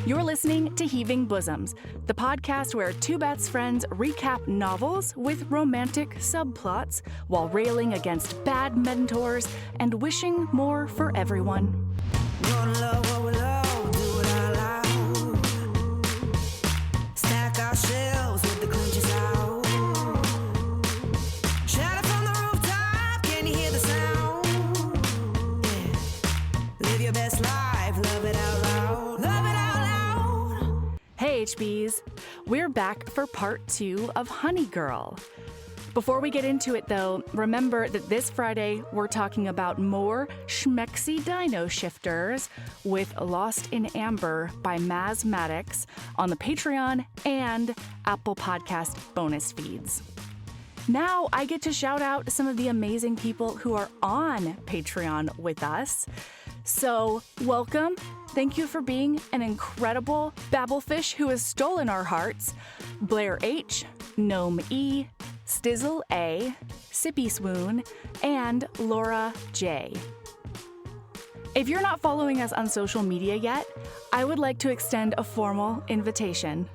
You're listening to Heaving Bosoms, the podcast where two best friends recap novels with romantic subplots while railing against bad mentors and wishing more for everyone. Stack our shelves with the clinches out. Shout it from the rooftop, can you hear the sound? Yeah. Live your best life, love it out loud. Love it out loud. Hey HBs, we're back for part 2 of Honey Girl. Before we get into it though, remember that this Friday we're talking about more schmexy dino shifters with Lost in Amber by Maz Maddox on the Patreon and Apple Podcast bonus feeds. Now I get to shout out some of the amazing people who are on Patreon with us. So welcome. Thank you for being an incredible babblefish who has stolen our hearts. Blair H, Gnome E, Stizzle A, Sippy Swoon, and Laura J. If you're not following us on social media yet, I would like to extend a formal invitation.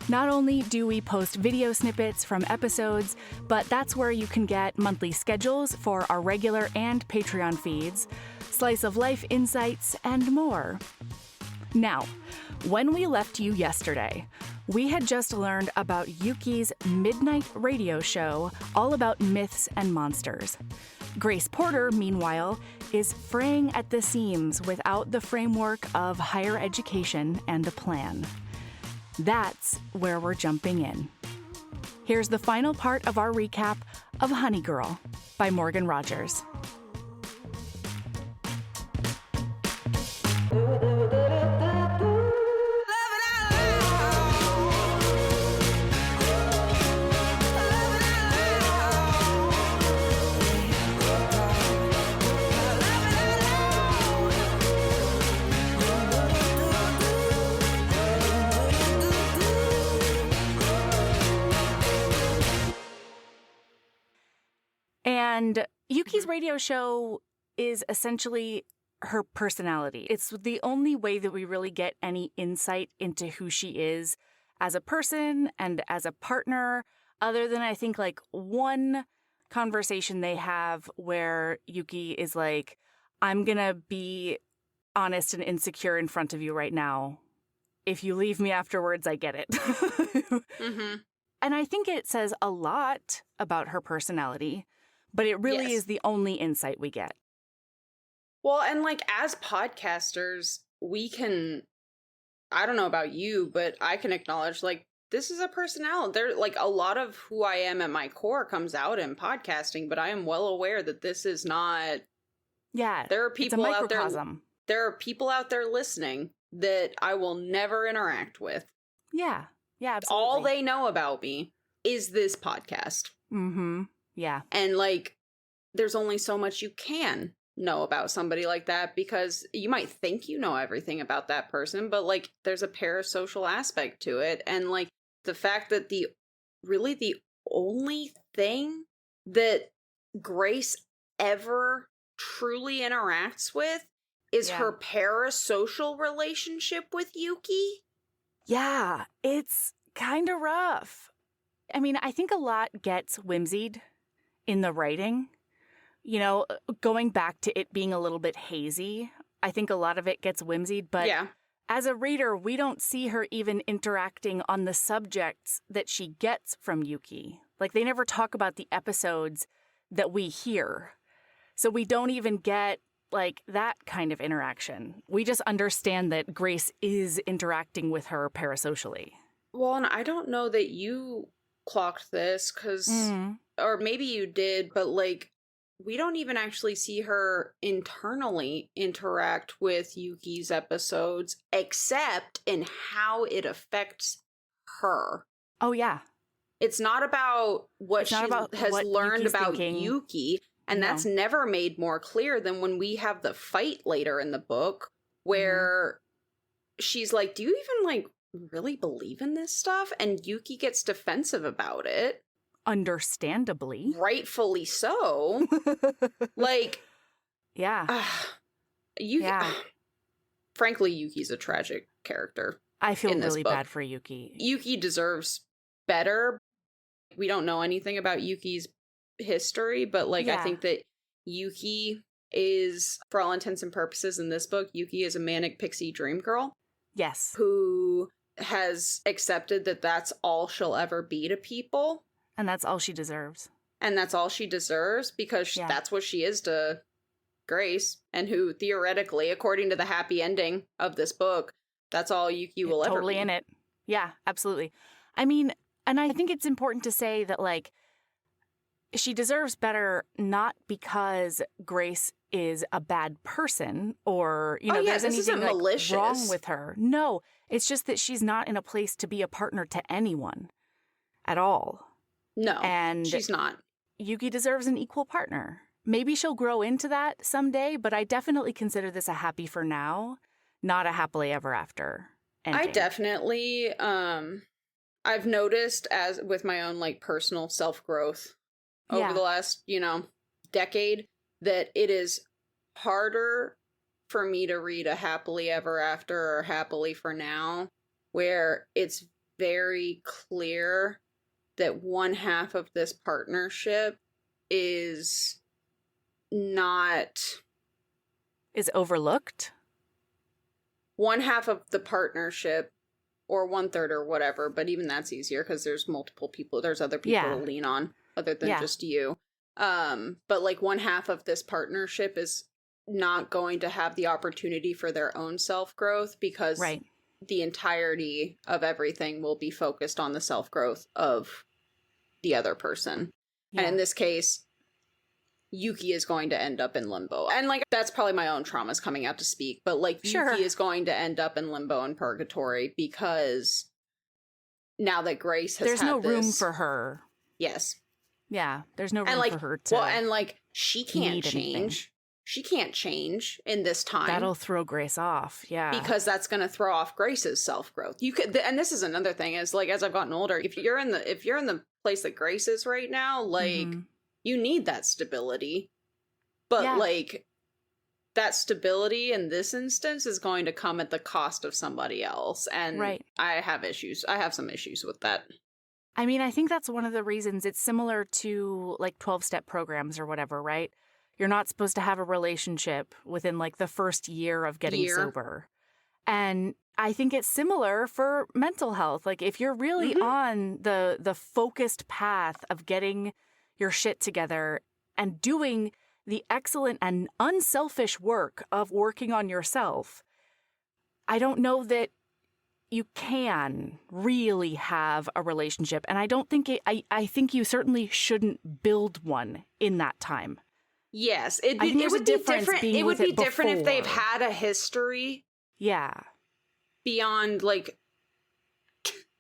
Not only do we post video snippets from episodes, but that's where you can get monthly schedules for our regular and Patreon feeds, slice of life insights, and more. Now, when we left you yesterday, we had just learned about Yuki's midnight radio show all about myths and monsters. Grace Porter, meanwhile, is fraying at the seams without the framework of higher education and a plan. That's where we're jumping in. Here's the final part of our recap of Honey Girl by Morgan Rogers. And Yuki's radio show is essentially her personality. It's the only way that we really get any insight into who she is as a person and as a partner, other than I think like one conversation they have where Yuki is like, I'm gonna be honest and insecure in front of you right now. If you leave me afterwards, I get it. Mm-hmm. And I think it says a lot about her personality. But it really is the only insight we get. Well, and like as podcasters, we can, I don't know about you, but I can acknowledge like this is a personality. There, like a lot of who I am at my core comes out in podcasting, but I am well aware that this is not. Yeah, there are people it's a out there. microcosm. There are people out there listening that I will never interact with. Yeah, absolutely. All they know about me is this podcast. Mm-hmm. Yeah. And like, there's only so much you can know about somebody like that because you might think you know everything about that person, but like, there's a parasocial aspect to it. And like, the fact that the only thing that Grace ever truly interacts with is her parasocial relationship with Yuki. Yeah, it's kind of rough. I mean, I think a lot gets whimsied in the writing, you know, going back to it being a little bit hazy. I think a lot of it gets whimsied, but as a reader, we don't see her even interacting on the subjects that she gets from Yuki. Like, they never talk about the episodes that we hear. So we don't even get, like, that kind of interaction. We just understand that Grace is interacting with her parasocially. Well, and I don't know that you clocked this, because... Or maybe you did, but like, we don't even actually see her internally interact with Yuki's episodes, except in how it affects her. Oh, yeah. It's not about what she has learned Yuki's about thinking. Yuki, and that's never made more clear than when we have the fight later in the book, where she's like, do you even like really believe in this stuff? And Yuki gets defensive about it. Understandably. Rightfully so. Like, yeah. Yuki, frankly, Yuki's a tragic character. I feel in this really book. bad for Yuki. Yuki deserves better. We don't know anything about Yuki's history, but like I Yeah. think that Yuki is, for all intents and purposes in this book, Yuki is a manic pixie dream girl Yes. who has accepted that that's all she'll ever be to people. And that's all she deserves. And that's all she deserves because Yeah. that's what she is to Grace, and who theoretically, according to the happy ending of this book, that's all Yuki will ever Totally be. in it. Yeah, absolutely. I mean, and I think it's important to say that, like, she deserves better not because Grace is a bad person or, you know, there's this anything isn't like, malicious. wrong with her. No, it's just that she's not in a place to be a partner to anyone at all. No, And she's not. Yuki deserves an equal partner. Maybe she'll grow into that someday, but I definitely consider this a happy for now, not a happily ever after ending. I definitely, I've noticed as with my own like personal self-growth over the last, decade, that it is harder for me to read a happily ever after or happily for now, where it's very clear that one half of this partnership is overlooked. One half of the partnership, or 1/3 or whatever, but even that's easier because there's multiple people, there's other people to lean on other than just you. But like one half of this partnership is not going to have the opportunity for their own self-growth because the entirety of everything will be focused on the self-growth of the other person. And in this case, Yuki is going to end up in limbo. And like that's probably my own traumas coming out to speak, but like Yuki is going to end up in limbo and purgatory because now that Grace has there's no room for her. Yes. Yeah, there's no room for her to. Well, and like she can't change. Anything. She can't change in this time. That'll throw Grace off. Yeah. Because that's going to throw off Grace's self-growth. You could, and this is another thing is like as I've gotten older, if you're in the place that Grace is right now, like you need that stability. But like that stability in this instance is going to come at the cost of somebody else. And I have issues. I have some issues with that. I mean, I think that's one of the reasons it's similar to like 12-step programs or whatever, right? You're not supposed to have a relationship within like the first year of getting sober. And I think it's similar for mental health. Like if you're really on the focused path of getting your shit together and doing the excellent and unselfish work of working on yourself, I don't know that you can really have a relationship. And I don't think I think you certainly shouldn't build one in that time. Yes, it would be different. It would be different if they've had a history. Yeah. Beyond like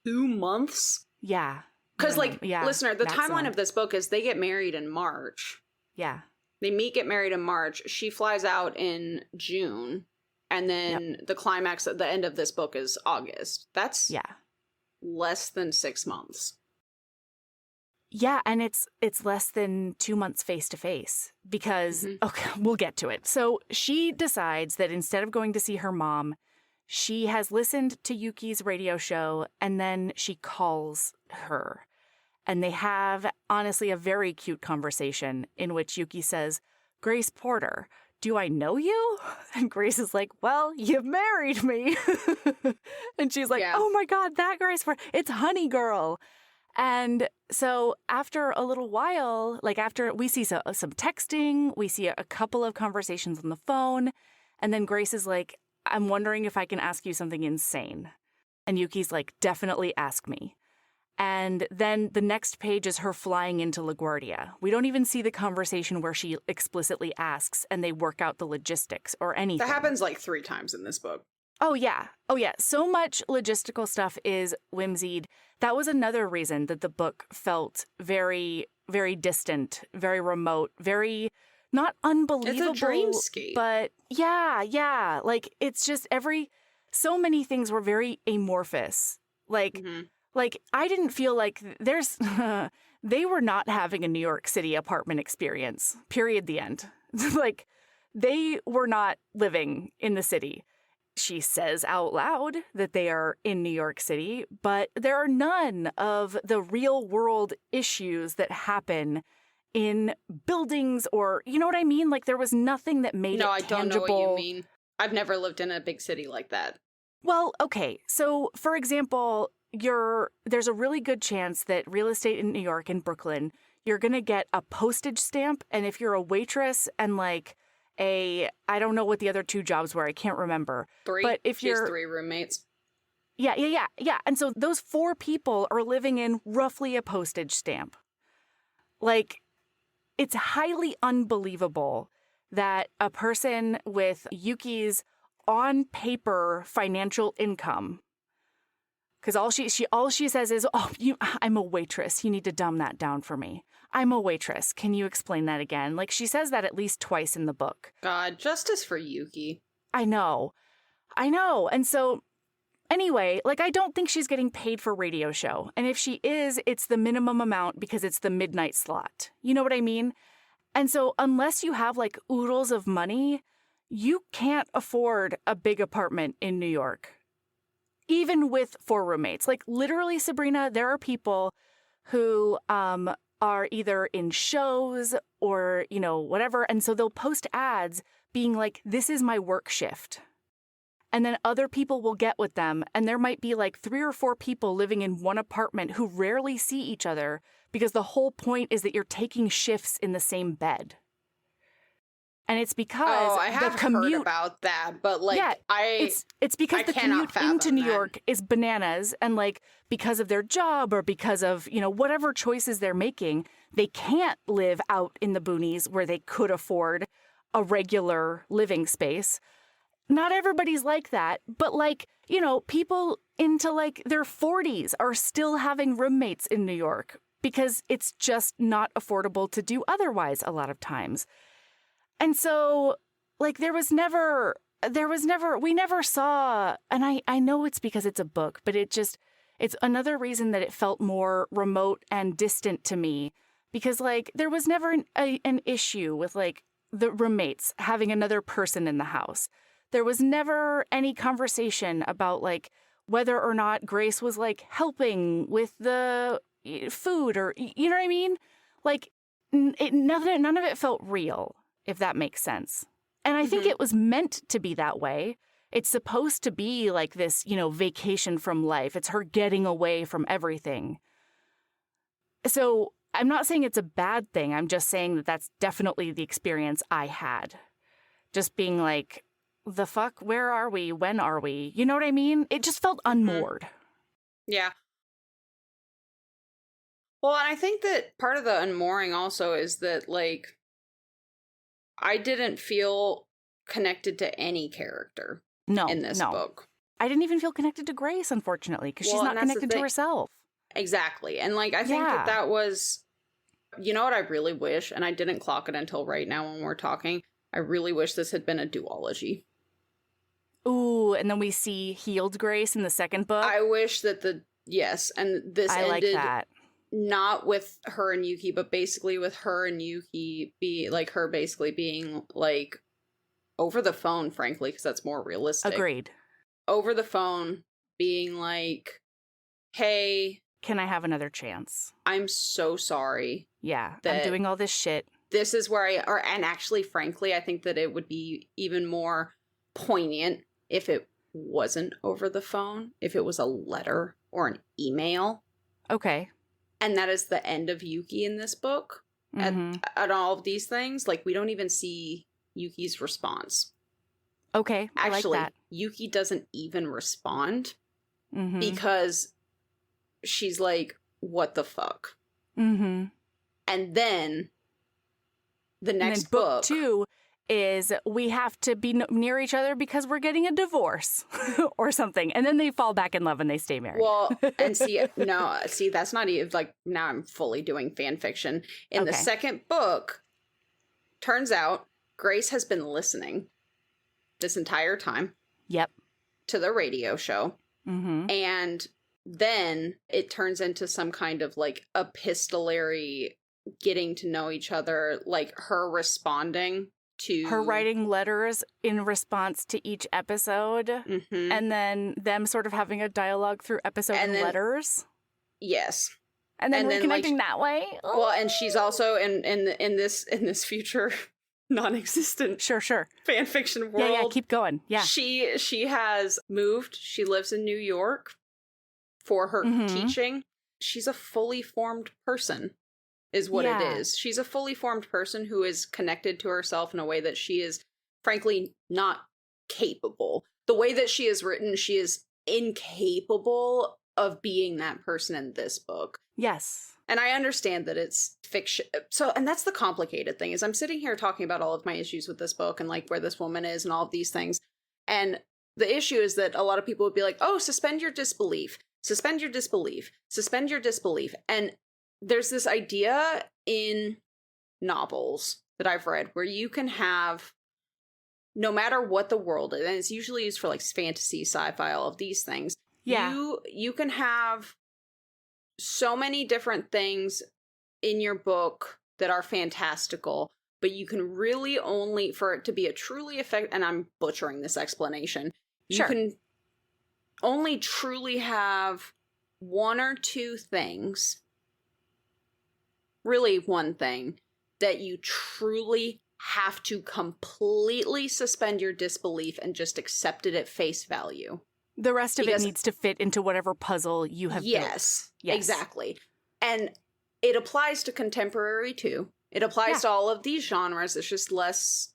2 months. Yeah. Because listener, the timeline of this book is they get married in March. Yeah. They get married in March. She flies out in June. And then the climax at the end of this book is August. That's less than 6 months. Yeah, and it's less than 2 months face to face because, okay, we'll get to it. So she decides that instead of going to see her mom, she has listened to Yuki's radio show and then she calls her. And they have, honestly, a very cute conversation in which Yuki says, "Grace Porter, do I know you?" And Grace is like, "Well, you married me." And she's like, "Oh my God, that Grace Porter, it's Honey Girl." And so after a little while, like after we see some texting, we see a couple of conversations on the phone. And then Grace is like, "I'm wondering if I can ask you something insane." And Yuki's like, "Definitely ask me." And then the next page is her flying into LaGuardia. We don't even see the conversation where she explicitly asks and they work out the logistics or anything. That happens like 3 times in this book. Oh, yeah. Oh, yeah. So much logistical stuff is whimsied. That was another reason that the book felt very, very distant, very remote, very not unbelievable. It's a dreamscape. But yeah. Like, it's just so many things were very amorphous. Like, I didn't feel like they were not having a New York City apartment experience, period, the end. Like, they were not living in the city. she says out loud that they are in New York City, but there are none of the real world issues that happen in buildings or, you know what I mean? Like there was nothing that made No, it I tangible. don't know what you mean. I've never lived in a big city like that. Well, okay. So, for example, there's a really good chance that real estate in New York and Brooklyn, you're going to get a postage stamp. And if you're a waitress and like I don't know what the other two jobs were, I can't remember. 3. But if She has you're 3 roommates. Yeah. And so those 4 people are living in roughly a postage stamp. Like, it's highly unbelievable that a person with Yuki's on paper financial income, because all she says is, "Oh, I'm a waitress. You need to dumb that down for me. I'm a waitress. Can you explain that again?" Like she says that at least twice in the book. God, justice for Yuki. I know. And so anyway, like I don't think she's getting paid for radio show. And if she is, it's the minimum amount because it's the midnight slot. You know what I mean? And so unless you have like oodles of money, you can't afford a big apartment in New York, even with 4 roommates. Like literally, Sabrina, there are people who are either in shows or, whatever. And so they'll post ads being like, "This is my work shift." And then other people will get with them. And there might be like 3 or 4 people living in one apartment who rarely see each other because the whole point is that you're taking shifts in the same bed. And it's because I have the commute heard about that, but like it's because the commute into New York is bananas, and like because of their job or because of, whatever choices they're making, they can't live out in the boonies where they could afford a regular living space. Not everybody's like that, but like, people into like their 40s are still having roommates in New York because it's just not affordable to do otherwise a lot of times. And so, like, we never saw, and I know it's because it's a book, but it's another reason that it felt more remote and distant to me, because, like, there was never an issue with, like, the roommates having another person in the house. There was never any conversation about, like, whether or not Grace was, like, helping with the food or, you know what I mean? Like, none of it felt real, if that makes sense. And I think it was meant to be that way. It's supposed to be like this, vacation from life. It's her getting away from everything. So I'm not saying it's a bad thing. I'm just saying that that's definitely the experience I had. Just being like, the fuck? Where are we? When are we? You know what I mean? It just felt unmoored. Yeah. Well, and I think that part of the unmooring also is that, like, I didn't feel connected to any character in this book. I didn't even feel connected to Grace, unfortunately, because she's not connected to herself. Exactly. And, like, I think that was, you know what I really wish, and I didn't clock it until right now when we're talking, I really wish this had been a duology. Ooh, and then we see healed Grace in the second book. I wish that and this ended like that. Not with her and Yuki, but basically with her and Yuki her basically being like over the phone, frankly, because that's more realistic. Agreed. Over the phone being like, "Hey, can I have another chance? I'm so sorry. Yeah, I'm doing all this shit. This is where and actually, frankly, I think that it would be even more poignant if it wasn't over the phone, if it was a letter or an email." Okay. And that is the end of Yuki in this book. At all of these things, like, we don't even see Yuki's response. Okay, actually, I like that. Yuki doesn't even respond because she's like, "What the fuck?" And then the next book 2 is we have to be near each other because we're getting a divorce or something. And then they fall back in love and they stay married. Well, and see, that's not even, like, now I'm fully doing fan fiction. In the second book, turns out Grace has been listening this entire time. Yep. To the radio show. And then it turns into some kind of, like, epistolary getting to know each other, like her responding to her writing letters in response to each episode, and then them sort of having a dialogue through episode and letters. Yes. And then reconnecting that way. Oh. Well, and she's also in this future non-existent fan fiction world. Yeah, keep going. Yeah. She has moved. She lives in New York for her teaching. She's a fully formed person, is what it is. She's a fully formed person who is connected to herself in a way that she is, frankly, not capable. The way that she is written, she is incapable of being that person in this book. Yes. And I understand that it's fiction. So, and that's the complicated thing, is I'm sitting here talking about all of my issues with this book and like where this woman is and all of these things. And the issue is that a lot of people would be like, oh, suspend your disbelief, suspend your disbelief, suspend your disbelief. And there's this idea in novels that I've read where you can have, no matter what the world is, and it's usually used for like fantasy, sci-fi, all of these things. Yeah. You can have so many different things in your book that are fantastical, but you can really only, for it to be a truly effective, and I'm butchering this explanation, you can only truly have one or two things, really one thing, that you truly have to completely suspend your disbelief and just accept it at face value. The rest of it needs to fit into whatever puzzle you have built. Yes, exactly. And it applies to contemporary, too. It applies to all of these genres. It's just less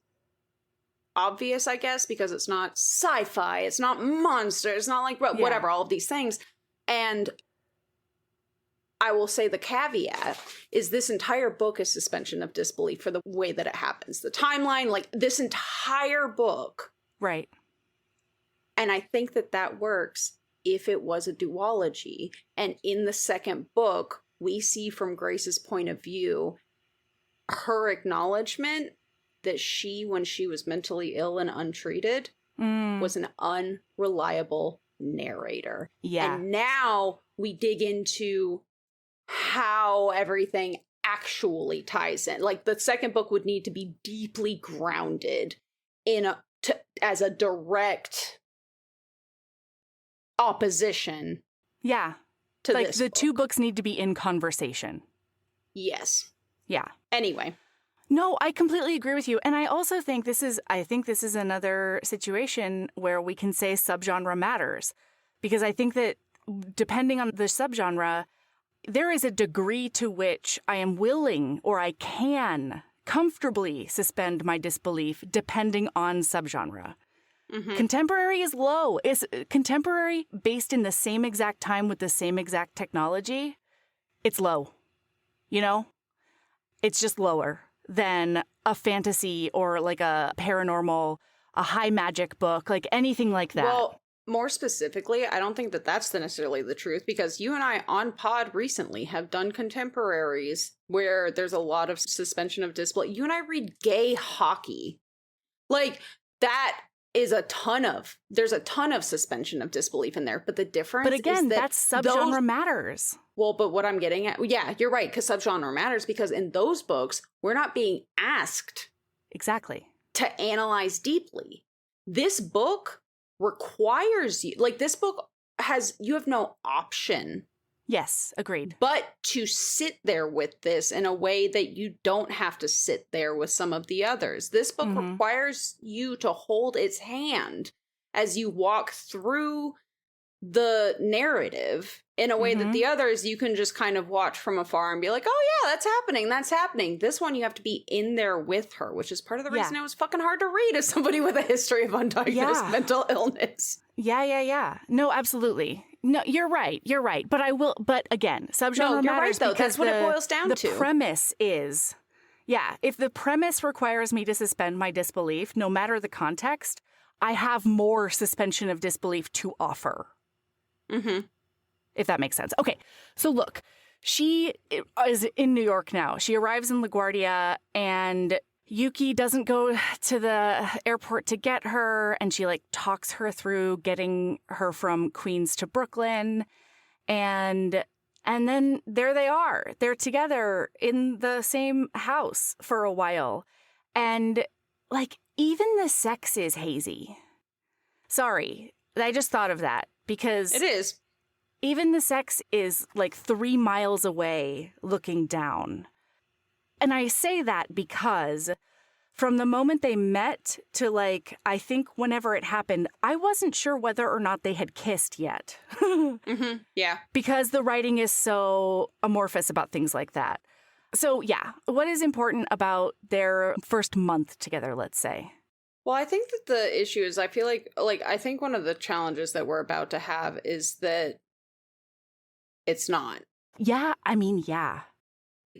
obvious, I guess, because it's not sci-fi, it's not monster, it's not like whatever, all of these things. And I will say the caveat is this entire book is suspension of disbelief for the way that it happens. The timeline, like this entire book. Right. And I think that works if it was a duology. And in the second book, we see from Grace's point of view, her acknowledgement that she, when she was mentally ill and untreated, was an unreliable narrator. Yeah. And now we dig into how everything actually ties in. Like the second book would need to be deeply grounded in as a direct opposition. Yeah. To like this the book. two books need to be in conversation. Yes. Yeah. Anyway. No, I completely agree with you. And I also think this is another situation where we can say subgenre matters. Because I think that depending on the subgenre, there is a degree to which I am willing or I can comfortably suspend my disbelief depending on subgenre. Mm-hmm. Contemporary is low. Is contemporary based in the same exact time with the same exact technology? It's low. You know? It's just lower than a fantasy or like a paranormal, a high magic book, like anything like that. Well, more specifically, I don't think that that's necessarily the truth, because you and I on pod recently have done contemporaries where there's a lot of suspension of disbelief. You and I read gay hockey. Like that is there's a ton of suspension of disbelief in there. But the difference But again, is that that's subgenre matters. Well, but what I'm getting at, yeah, you're right, because subgenre matters, because in those books, we're not being asked exactly to analyze deeply. This book requires you, like this book you have no option. Yes, agreed. But to sit there with this in a way that you don't have to sit there with some of the others. This book requires you to hold its hand as you walk through the narrative in a way that the others you can just kind of watch from afar and be like, oh yeah, that's happening. This one you have to be in there with her, which is part of the reason it was fucking hard to read as somebody with a history of undiagnosed mental illness. Yeah. No, absolutely. No, you're right. But again, subgenre matters, right, though. Because that's what it boils down to. The premise is, if the premise requires me to suspend my disbelief, no matter the context, I have more suspension of disbelief to offer. Mm-hmm. If that makes sense. Okay, so look, she is in New York now. She arrives in LaGuardia, and Yuki doesn't go to the airport to get her, and she like talks her through getting her from Queens to Brooklyn, and then there they are. They're together in the same house for a while, and like, even the sex is hazy. Sorry, I just thought of that because It is. even the sex is like 3 miles away looking down. And I say that because from the moment they met to, like, I think whenever it happened, I wasn't sure whether or not they had kissed yet. Yeah. Because the writing is so amorphous about things like that. So, yeah, what is important about their first month together, let's say? Well, I think that the issue is I feel like I think one of the challenges that we're about to have is that it's not. Yeah, I mean, yeah.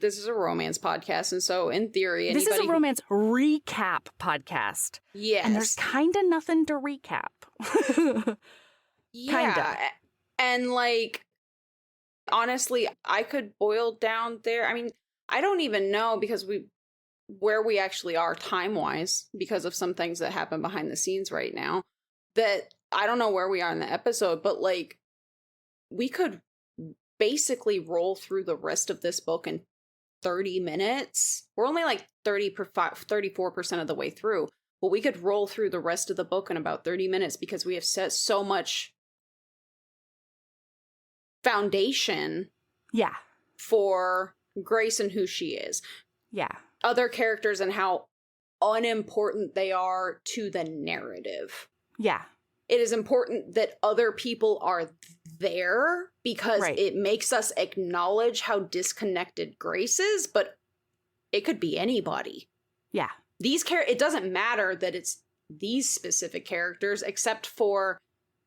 This is a romance podcast, and so in theory, This is a romance recap podcast. Yes. And there's kind of nothing to recap. Yeah. Kinda. And like, honestly, I could boil down there. I mean, I don't even know because where we actually are time-wise because of some things that happen behind the scenes right now, that I don't know where we are in the episode, but like, we could basically roll through the rest of this book in 30 minutes. We're only like 34% of the way through, but we could roll through the rest of the book in about 30 minutes because we have set so much foundation Yeah. for Grace and who she is. Yeah. Other characters and how unimportant they are to the narrative. Yeah. It is important that other people are there because Right. it makes us acknowledge how disconnected Grace is, but it could be anybody. Yeah. It doesn't matter that it's these specific characters except for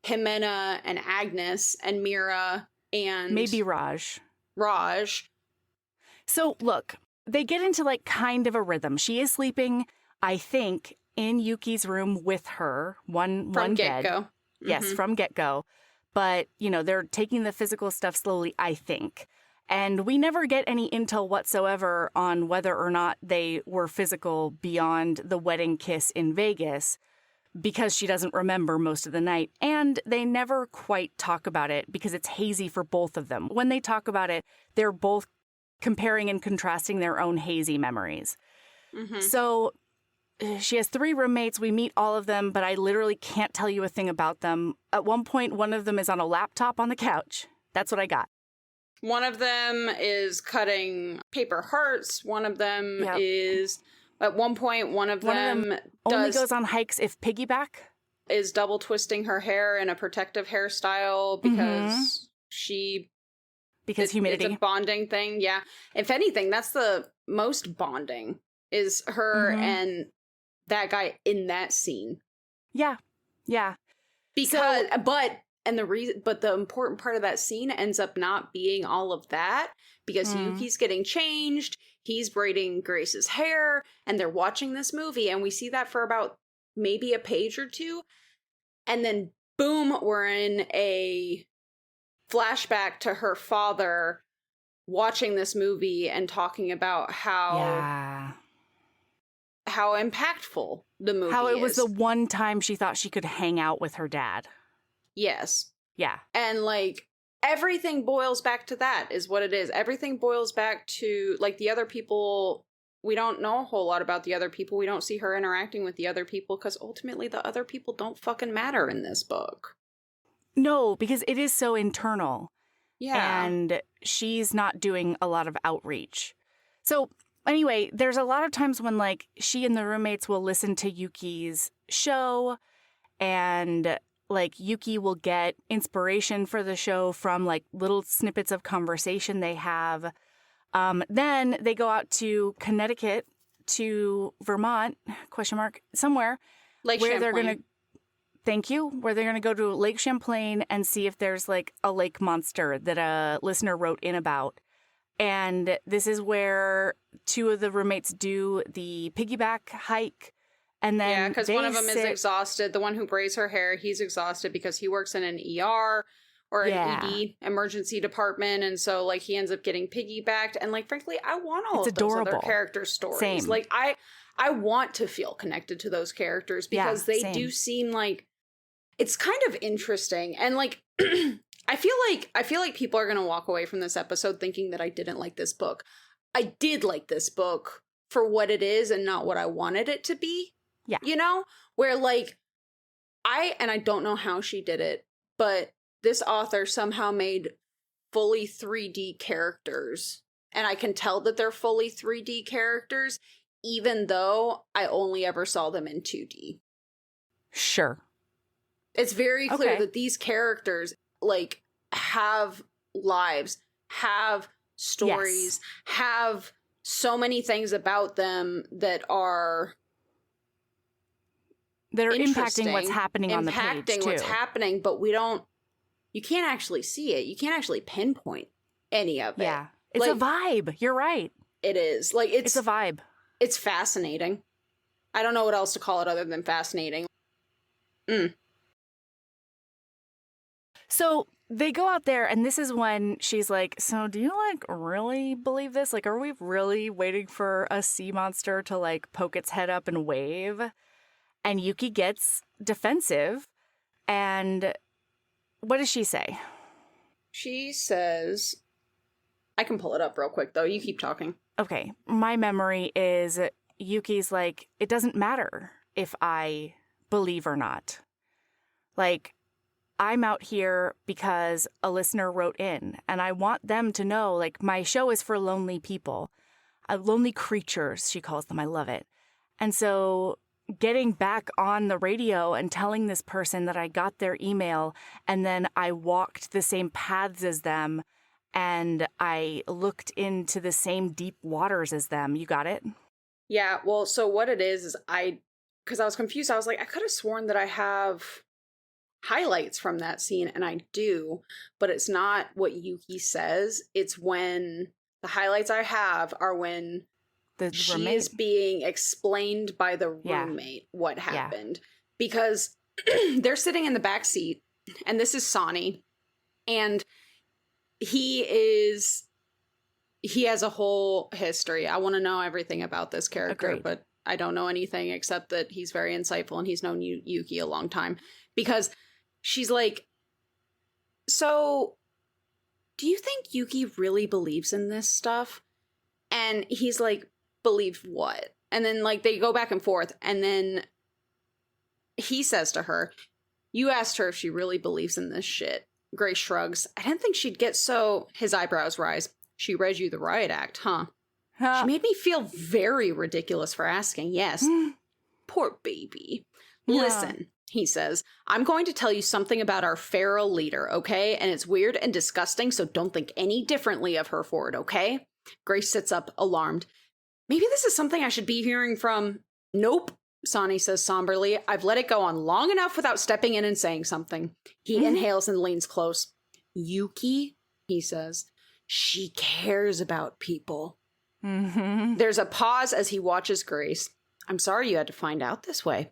Jimena and Agnes and Mira and Maybe Raj. Raj. So, look, they get into like kind of a rhythm. She is sleeping, I think, in Yuki's room with her, one From bed. get-go. Yes, Mhm. from get-go. But, you know, they're taking the physical stuff slowly, I think. And we never get any intel whatsoever on whether or not they were physical beyond the wedding kiss in Vegas because she doesn't remember most of the night. And they never quite talk about it because it's hazy for both of them. When they talk about it, they're both comparing and contrasting their own hazy memories. Mhm. So she has 3 roommates. We meet all of them, but I literally can't tell you a thing about them. At one point, one of them is on a laptop on the couch. That's what I got. One of them is cutting paper hearts. One of them Yep. is, at one point, one of them Only goes on hikes if piggyback. is double twisting her hair in a protective hairstyle because Because humidity. It's a bonding thing, yeah. If anything, that's the most bonding is her and that guy in that scene. Yeah. Yeah. Because but the important part of that scene ends up not being all of that because Yuki's getting changed, he's braiding Grace's hair, and they're watching this movie, and we see that for about maybe a page or two, and then boom, we're in a flashback to her father watching this movie and talking about how impactful the movie is. How it was the one time she thought she could hang out with her dad. Yes. Yeah. And like everything boils back to that is what it is. Everything boils back to like the other people. We don't know a whole lot about the other people. We don't see her interacting with the other people because ultimately the other people don't fucking matter in this book. No, because it is so internal. Yeah. And she's not doing a lot of outreach. So anyway, there's a lot of times when like she and the roommates will listen to Yuki's show and like Yuki will get inspiration for the show from like little snippets of conversation they have. Then they go out to Connecticut, to Vermont, somewhere Lake where Champlain. they're going to, thank you, where they're going to go to Lake Champlain and see if there's like a lake monster that a listener wrote in about. And this is where 2 of the roommates do the piggyback hike. And then yeah, because one of them is exhausted. The one who braids her hair, he's exhausted because he works in an ER or an ED emergency department, and so like he ends up getting piggybacked. And like frankly, I want all of those other character stories. Same. Like I want to feel connected to those characters because they do seem like it's kind of interesting. And like I feel like people are gonna walk away from this episode thinking that I didn't like this book. I did like this book for what it is and not what I wanted it to be. Yeah. You know? Where, like, I don't know how she did it, but this author somehow made fully 3D characters. And I can tell that they're fully 3D characters, even though I only ever saw them in 2D. Sure. It's very clear Okay. that these characters, like, have lives, have stories, have so many things about them that are impacting what's happening on the page, too. Impacting what's happening, but you can't actually see it. You can't actually pinpoint any of it. Yeah. It's a vibe. You're right. It is. Like, it's a vibe. It's fascinating. I don't know what else to call it other than fascinating. So they go out there, and this is when she's like, so do you, like, really believe this? Like, are we really waiting for a sea monster to, like, poke its head up and wave? And Yuki gets defensive, and what does she say? She says, I can pull it up real quick, though. You keep talking. Okay. My memory is Yuki's like, it doesn't matter if I believe or not. Like, I'm out here because a listener wrote in, and I want them to know, like, my show is for lonely people. Lonely creatures, she calls them. I love it. And so getting back on the radio and telling this person that I got their email, and then I walked the same paths as them, and I looked into the same deep waters as them. You got it? Yeah, well, so what it is because I was confused. I was like, I could have sworn that I have highlights from that scene, and I do, but it's not what Yuki says. It's when the highlights I have are when she is being explained by the roommate what happened. Because they're sitting in the back seat, and this is Sonny, and he has a whole history. I want to know everything about this character. Agreed. But I don't know anything except that he's very insightful, and he's known Yuki a long time. Because she's like, so do you think Yuki really believes in this stuff? And he's like, believe what? And then, like, they go back and forth, and then he says to her, you asked her if she really believes in this shit. Grace shrugs. I didn't think she'd get so... His eyebrows rise. She read you the riot act, huh? She made me feel very ridiculous for asking, yes. Poor baby. Yeah. Listen, he says, I'm going to tell you something about our feral leader, okay? And it's weird and disgusting, so don't think any differently of her for it, okay? Grace sits up, alarmed. Maybe this is something I should be hearing from... Nope, Sonny says somberly. I've let it go on long enough without stepping in and saying something. He inhales and leans close. Yuki, he says, she cares about people. Mm-hmm. There's a pause as he watches Grace. I'm sorry you had to find out this way.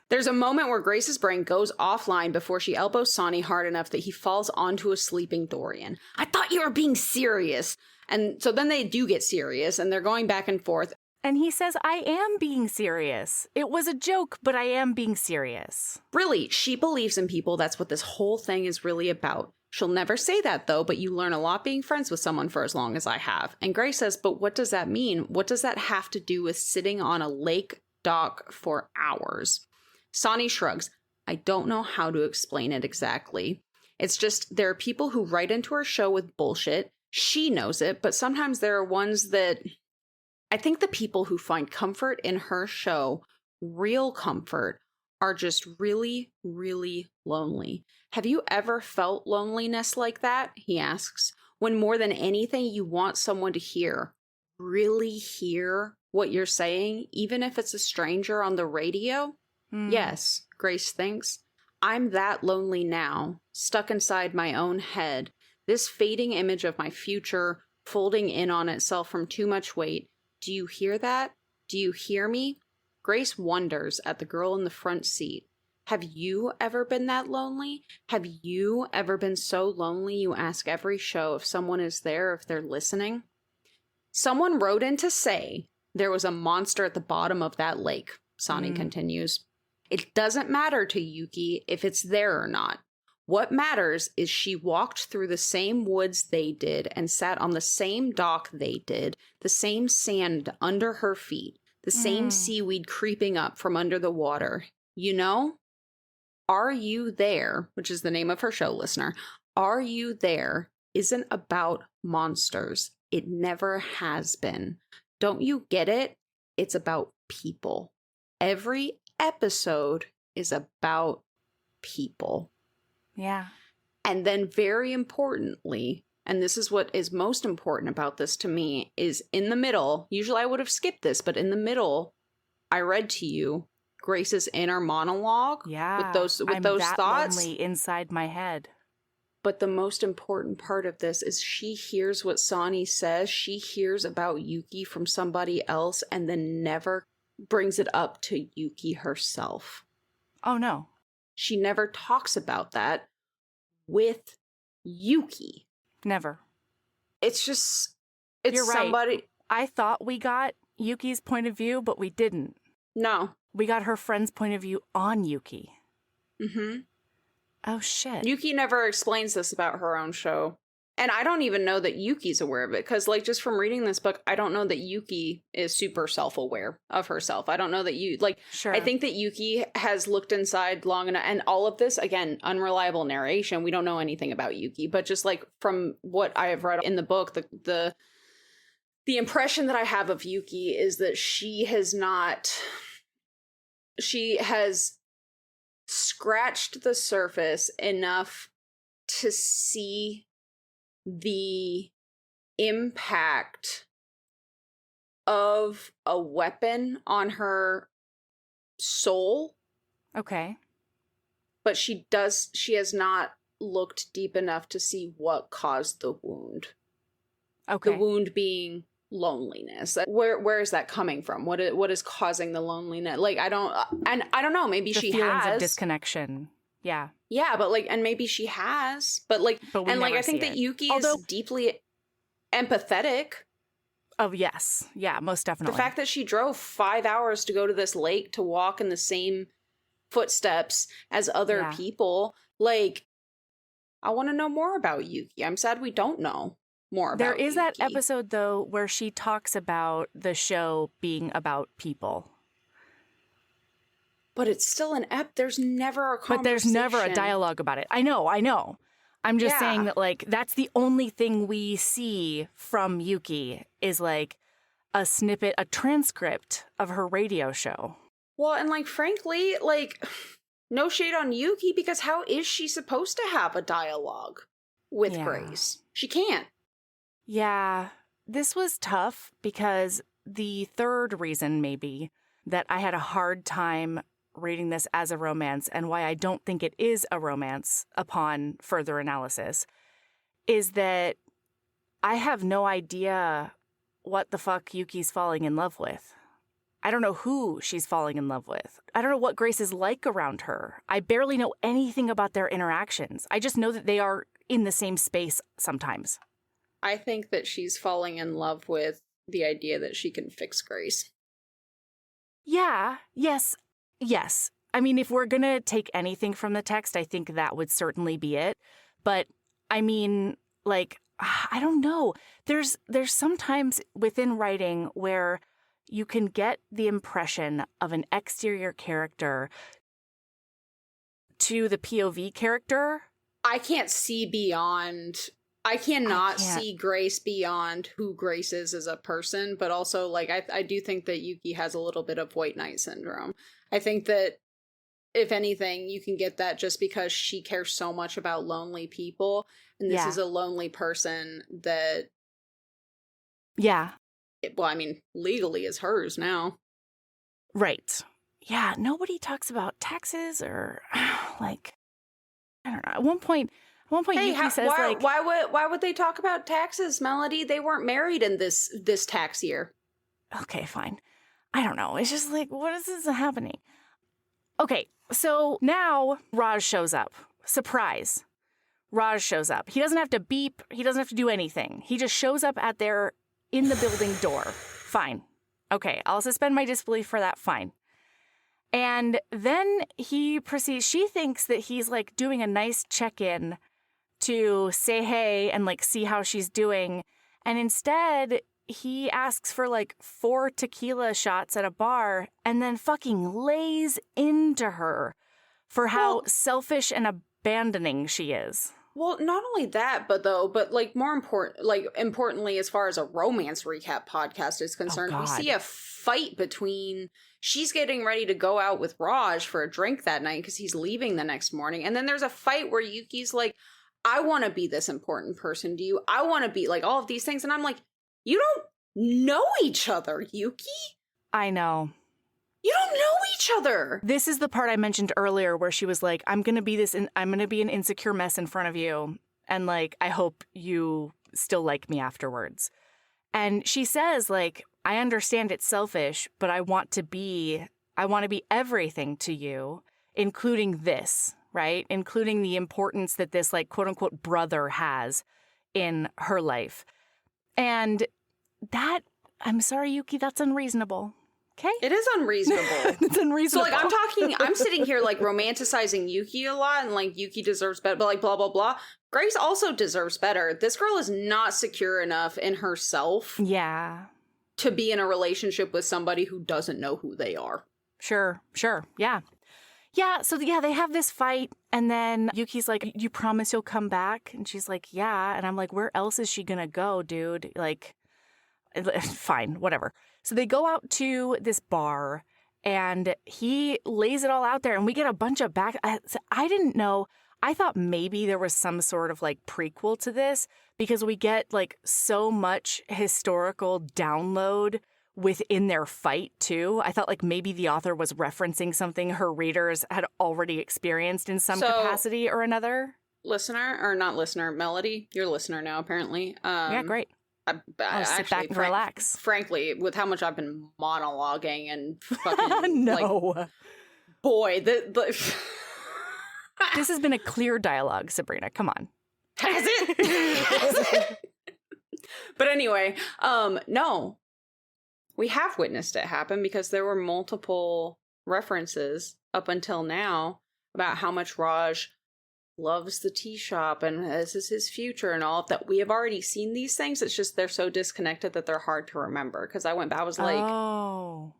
There's a moment where Grace's brain goes offline before she elbows Sonny hard enough that he falls onto a sleeping Dorian. I thought you were being serious. And so then they do get serious, and they're going back and forth. And he says, I am being serious. It was a joke, but I am being serious. Really, she believes in people. That's what this whole thing is really about. She'll never say that, though, but you learn a lot being friends with someone for as long as I have. And Grace says, but what does that mean? What does that have to do with sitting on a lake dock for hours? Sonny shrugs. I don't know how to explain it exactly. It's just there are people who write into her show with bullshit. She knows it, but sometimes there are ones that... I think the people who find comfort in her show, real comfort, are just really, really lonely. Have you ever felt loneliness like that? He asks. When more than anything you want someone to hear, really hear what you're saying, even if it's a stranger on the radio? Yes, Grace thinks. I'm that lonely now, stuck inside my own head. This fading image of my future, folding in on itself from too much weight. Do you hear that? Do you hear me? Grace wonders at the girl in the front seat. Have you ever been that lonely? Have you ever been so lonely you ask every show if someone is there, if they're listening? Someone wrote in to say there was a monster at the bottom of that lake, Sonny continues. It doesn't matter to Yuki if it's there or not. What matters is she walked through the same woods they did and sat on the same dock they did, the same sand under her feet, the same seaweed creeping up from under the water. You know? Are You There, which is the name of her show, listener, Are You There isn't about monsters. It never has been. Don't you get it? It's about people. Every episode is about people. Yeah. And then very importantly, and this is what is most important about this to me, is in the middle, usually I would have skipped this, but in the middle, I read to you Grace's inner monologue with those I'm that thoughts. Lonely inside my head. But the most important part of this is she hears what Sani says. She hears about Yuki from somebody else and then never brings it up to Yuki herself. Oh, no. She never talks about that with Yuki. Never. It's just, it's You're right. somebody. I thought we got Yuki's point of view, but we didn't. No. We got her friend's point of view on Yuki. Mm-hmm. Oh, shit. Yuki never explains this about her own show. And I don't even know that Yuki's aware of it. Because, like, just from reading this book, I don't know that Yuki is super self-aware of herself. I don't know that Sure. I think that Yuki has looked inside long enough. And all of this, again, unreliable narration. We don't know anything about Yuki. But just, like, from what I have read in the book, the impression that I have of Yuki is that she has scratched the surface enough to see the impact of a weapon on her soul. Okay. But she has not looked deep enough to see what caused the wound. Okay. The wound being loneliness. Where is that coming from? What is causing the loneliness? Like, I don't know, maybe the she feelings has of disconnection. Yeah. Yeah, but like, and maybe she has, but we and like, never I think see that it. Yuki is Although- deeply empathetic. Oh, yes. Yeah, most definitely. The fact that she drove 5 hours to go to this lake to walk in the same footsteps as other Yeah. people, like, I want to know more about Yuki. I'm sad we don't know more about There is that Yuki. episode, though, where she talks about the show being about people. But it's still an there's never a conversation. But there's never a dialogue about it. I know. I'm just saying that, like, that's the only thing we see from Yuki is, like, a snippet, a transcript of her radio show. Well, and, like, frankly, like, no shade on Yuki, because how is she supposed to have a dialogue with Grace? She can't. Yeah, this was tough because the third reason, maybe, that I had a hard time reading this as a romance and why I don't think it is a romance upon further analysis is that I have no idea what the fuck Yuki's falling in love with. I don't know who she's falling in love with. I don't know what Grace is like around her. I barely know anything about their interactions. I just know that they are in the same space sometimes. I think that she's falling in love with the idea that she can fix Grace. Yeah, yes. I mean, if we're going to take anything from the text, I think that would certainly be it. But I mean, like, I don't know. There's sometimes within writing where you can get the impression of an exterior character to the POV character. I can't see beyond. I cannot see Grace beyond who Grace is as a person, but also, like, I do think that Yuki has a little bit of white knight syndrome. I think that, if anything, you can get that just because she cares so much about lonely people, and this is a lonely person that... Yeah. Well, I mean, legally is hers now. Right. Yeah, nobody talks about taxes or, like, I don't know. At one point, Hey, Yuki says, like... Why would they talk about taxes, Melody? They weren't married in this tax year. Okay, fine. I don't know. It's just like, what is this happening? Okay, so now Raj shows up. Surprise. Raj shows up. He doesn't have to beep. He doesn't have to do anything. He just shows up in the building door. Fine. Okay, I'll suspend my disbelief for that. Fine. And then he proceeds. She thinks that he's, like, doing a nice check-in to say hey and, like, see how she's doing. And instead, he asks for like 4 tequila shots at a bar and then fucking lays into her for how selfish and abandoning she is. Well, not only that, but like more importantly, as far as a romance recap podcast is concerned, we see a fight between. She's getting ready to go out with Raj for a drink that night because he's leaving the next morning, and then there's a fight where Yuki's like, "I want to be this important person to you. I want to be like all of these things," and I'm like, "You don't know each other, Yuki. I know." You don't know each other. This is the part I mentioned earlier where she was like, I'm going to be an insecure mess in front of you. And like, I hope you still like me afterwards. And she says like, I understand it's selfish, but I want to be everything to you, including this, right? Including the importance that this like quote unquote brother has in her life. And that, I'm sorry, Yuki, that's unreasonable. Okay. It is unreasonable. It's unreasonable. So, like, I'm sitting here, like, romanticizing Yuki a lot, and, like, Yuki deserves better, but, like, blah, blah, blah. Grace also deserves better. This girl is not secure enough in herself. Yeah. To be in a relationship with somebody who doesn't know who they are. Sure. Yeah. Yeah, so, yeah, they have this fight, and then Yuki's like, you promise you'll come back? And she's like, yeah. And I'm like, where else is she gonna go, dude? Like, fine, whatever. So they go out to this bar and he lays it all out there and we get a bunch of back. I didn't know. I thought maybe there was some sort of like prequel to this because we get like so much historical download within their fight too. I thought like maybe the author was referencing something her readers had already experienced in some capacity or another. Melody, you're a listener now apparently. Yeah, great. I'll sit back and relax. Frankly, with how much I've been monologuing and fucking no, like, boy, the this has been a clear dialogue, Sabrina. Come on, has it? But anyway, no, we have witnessed it happen because there were multiple references up until now about how much Raj loves the tea shop and this is his future and all of that. We have already seen these things. It's just they're so disconnected that they're hard to remember. Because I was like, oh,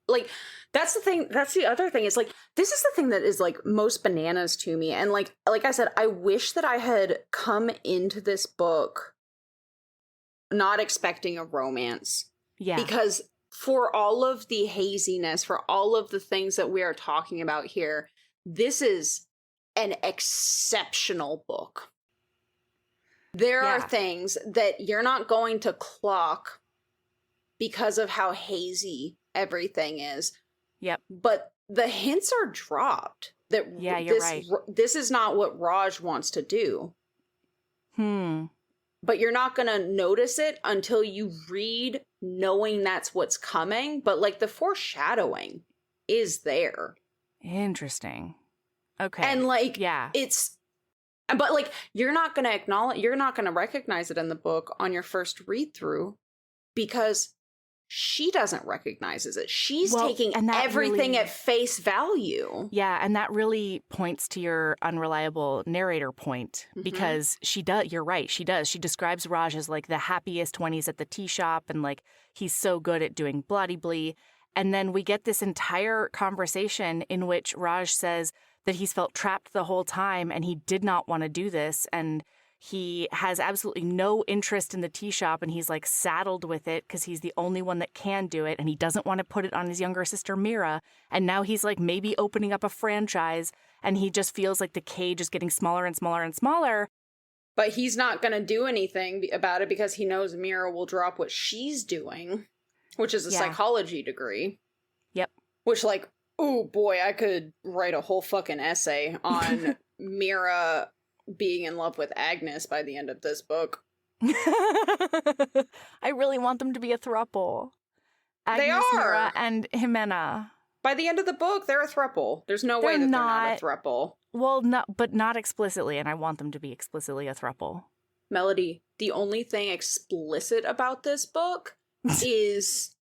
like that's the thing. That's the other thing. Is like this is the thing that is like most bananas to me. And like I said, I wish that I had come into this book not expecting a romance. Yeah, because for all of the haziness, for all of the things that we are talking about here, this is an exceptional book. There are things that you're not going to clock because of how hazy everything is. Yep. But the hints are dropped that you're right. This is not what Raj wants to do. But you're not going to notice it until you read knowing that's what's coming. But like the foreshadowing is there. Interesting. Okay. And like, but like, you're not going to recognize it in the book on your first read through because she doesn't recognize it. She's taking everything at face value. Yeah. And that really points to your unreliable narrator point because she does. You're right. She does. She describes Raj as like the happiest when he's at the tea shop and like he's so good at doing bloody-blee. And then we get this entire conversation in which Raj says that he's felt trapped the whole time and he did not want to do this. And he has absolutely no interest in the tea shop and he's like saddled with it because he's the only one that can do it. And he doesn't want to put it on his younger sister, Mira. And now he's like maybe opening up a franchise and he just feels like the cage is getting smaller and smaller and smaller. But he's not going to do anything about it because he knows Mira will drop what she's doing, which is a psychology degree. Yep. Which like, oh boy, I could write a whole fucking essay on Mira being in love with Agnes by the end of this book. I really want them to be a thruple. Agnes, they are. Mira, and Jimena. By the end of the book, they're a thruple. There's no way that they're not a thruple. Well, but not explicitly, and I want them to be explicitly a thruple. Melody, the only thing explicit about this book is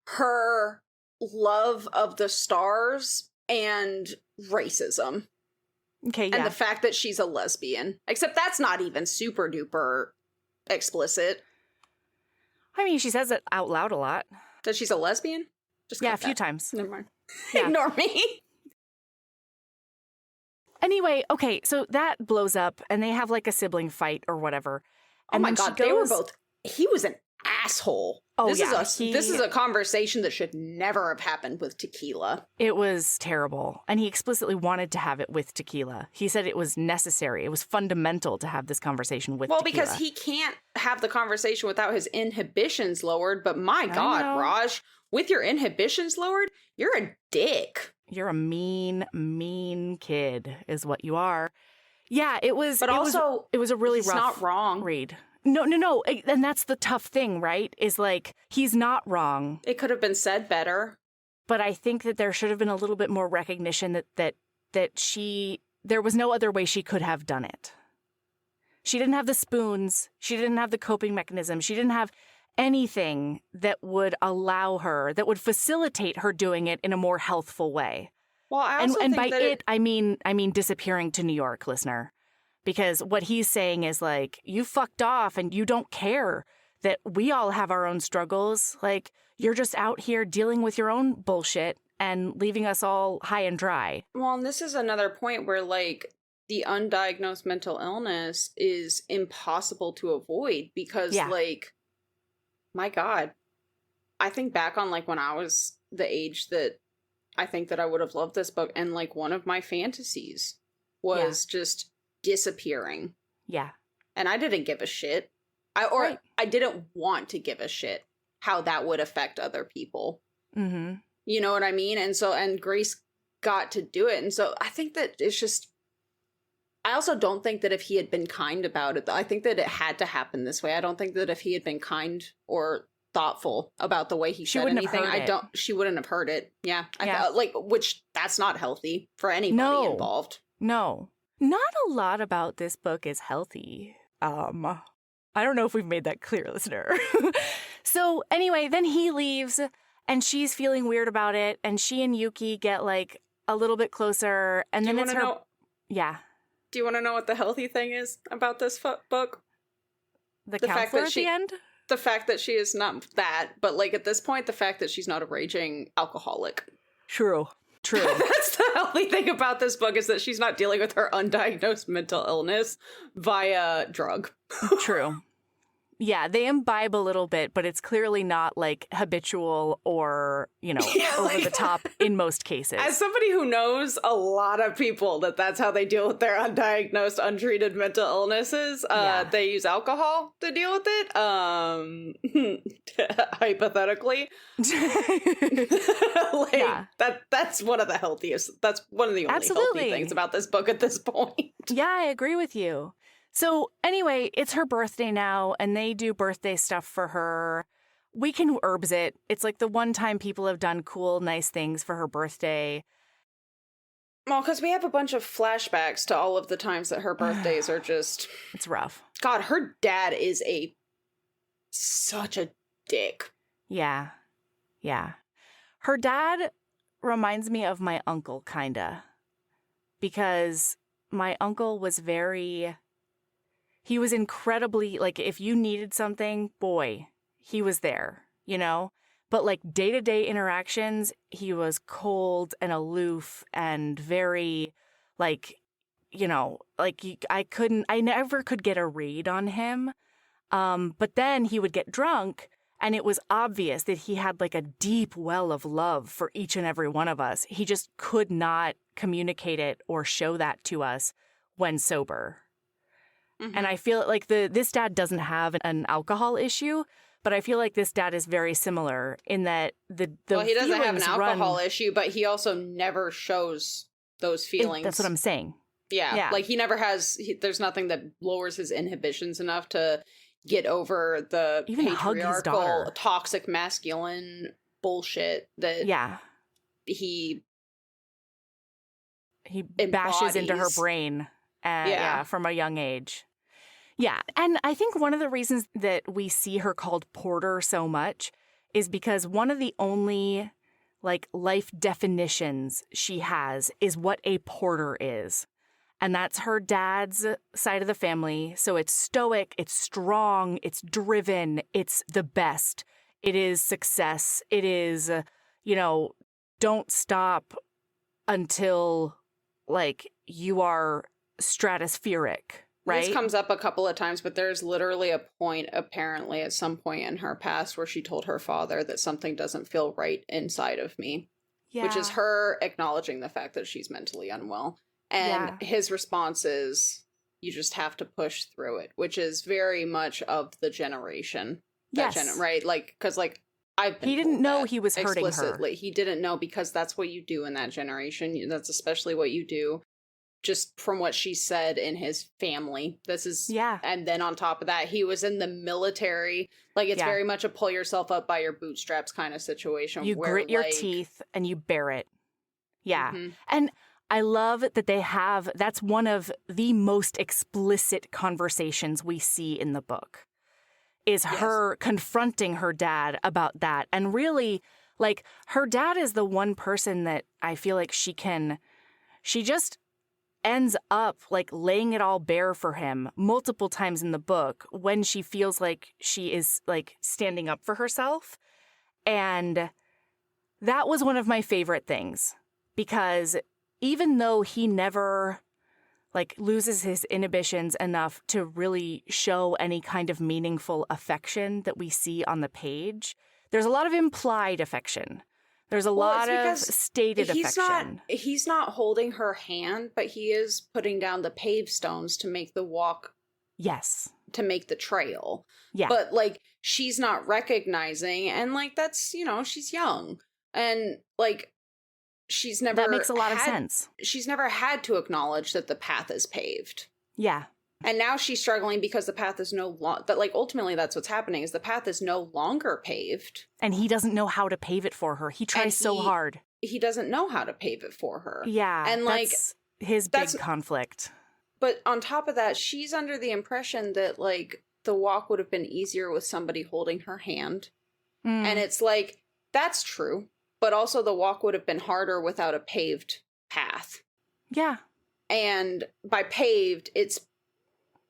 her love of the stars and racism. Okay, yeah. And the fact that she's a lesbian. Except that's not even super duper explicit. I mean, she says it out loud a lot. That she's a lesbian? Just Yeah, cut a few that. times. Never mind. Yeah. Ignore me. Anyway, okay, so that blows up and they have like a sibling fight or whatever. Oh And my then she god, they were goes- both. He was an asshole. Oh, this yeah, this is a conversation that should never have happened with tequila. It was terrible. And he explicitly wanted to have it with tequila. He said it was necessary. It was fundamental to have this conversation with tequila. Because he can't have the conversation without his inhibitions lowered. But my god, know. Raj, with your inhibitions lowered, you're a dick. You're a mean, mean kid is what you are. Yeah, it was. But it was a really he's rough not wrong. read. No. And that's the tough thing, right? Is like, he's not wrong. It could have been said better. But I think that there should have been a little bit more recognition that there was no other way she could have done it. She didn't have the spoons. She didn't have the coping mechanism. She didn't have anything that would allow her, that would facilitate her doing it in a more healthful way. Well, I also And think by that I mean disappearing to New York, listener. Because what he's saying is like, you fucked off and you don't care that we all have our own struggles. Like, you're just out here dealing with your own bullshit and leaving us all high and dry. Well, and this is another point where, like, the undiagnosed mental illness is impossible to avoid because, like, my God, I think back on, like, when I was the age that I think that I would have loved this book, and, like, one of my fantasies was just disappearing. Yeah. And I didn't give a shit. I didn't want to give a shit how that would affect other people. Mm-hmm. You know what I mean? And Grace got to do it. And so I think that it's just, I also don't think that if he had been kind about it, I think that it had to happen this way. I don't think that if he had been kind or thoughtful about the way he said anything, she wouldn't have heard it. Yeah. Which that's not healthy for anybody involved. No. Not a lot about this book is healthy. I don't know if we've made that clear, listener. So anyway, then he leaves and she's feeling weird about it. And she and Yuki get like a little bit closer. And then it's her. Yeah. Do you want to know what the healthy thing is about this book? The counselor at the end? The fact that she is not that, but like at this point, the fact that she's not a raging alcoholic. True. That's the healthy thing about this book, is that she's not dealing with her undiagnosed mental illness via drug. True. Yeah, they imbibe a little bit, but it's clearly not like habitual or, over the top in most cases. As somebody who knows a lot of people that's how they deal with their undiagnosed, untreated mental illnesses, they use alcohol to deal with it. Hypothetically. That's one of the healthiest. That's one of the only healthy things about this book at this point. Yeah, I agree with you. So anyway, it's her birthday now, and they do birthday stuff for her. Weekend Herbs it. It's like the one time people have done cool, nice things for her birthday. Well, because we have a bunch of flashbacks to all of the times that her birthdays are just... It's rough. God, her dad is such a dick. Yeah. Her dad reminds me of my uncle, kinda. Because my uncle was he was incredibly, like, if you needed something, boy, he was there, But, like, day-to-day interactions, he was cold and aloof and very, like, I never could get a read on him. But then he would get drunk, and it was obvious that he had, like, a deep well of love for each and every one of us. He just could not communicate it or show that to us when sober. Mm-hmm. And I feel like this dad doesn't have an alcohol issue, but I feel like this dad is very similar in that he doesn't have an alcohol issue, but he also never shows those feelings. That's what I'm saying. Yeah. Like he never has. There's nothing that lowers his inhibitions enough to get over the even patriarchal, toxic masculine bullshit that he bashes into her brain. From a young age. Yeah, and I think one of the reasons that we see her called Porter so much is because one of the only, like, life definitions she has is what a porter is. And that's her dad's side of the family. So it's stoic, it's strong, it's driven, it's the best. It is success. It is, don't stop until, like, you are stratospheric, right? This comes up a couple of times, but there's literally a point, apparently, at some point in her past where she told her father that something doesn't feel right inside of me. Yeah. Which is her acknowledging the fact that she's mentally unwell. And his response is, you just have to push through it, which is very much of the generation. Yes. Right? Like, because, like, he didn't know he was hurting explicitly. her. He didn't know, because that's what you do in that generation. That's especially what you do. Just from what she said in his family. This is, and then on top of that, he was in the military. Like, it's very much a pull yourself up by your bootstraps kind of situation. You where, grit your teeth and you bear it. Yeah. Mm-hmm. And I love that that's one of the most explicit conversations we see in the book, is her confronting her dad about that. And really, like, her dad is the one person that I feel like she just ends up, like, laying it all bare for him multiple times in the book when she feels like she is, like, standing up for herself. And that was one of my favorite things, because even though he never, like, loses his inhibitions enough to really show any kind of meaningful affection that we see on the page, there's a lot of implied affection. There's a lot of stated affection. He's not holding her hand, but he is putting down the paved-stones to make the walk. Yes. To make the trail. Yeah. But, like, she's not recognizing, and, like, that's, she's young. And, like, she's never... That makes a lot of sense. She's never had to acknowledge that the path is paved. Yeah. And now she's struggling because the path is no longer... That, like, ultimately that's what's happening, is the path is no longer paved. And he doesn't know how to pave it for her. He tries so hard. He doesn't know how to pave it for her. Yeah. And, like... That's his big conflict. But on top of that, she's under the impression that, like, the walk would have been easier with somebody holding her hand. And it's like, that's true. But also the walk would have been harder without a paved path. Yeah. And by paved,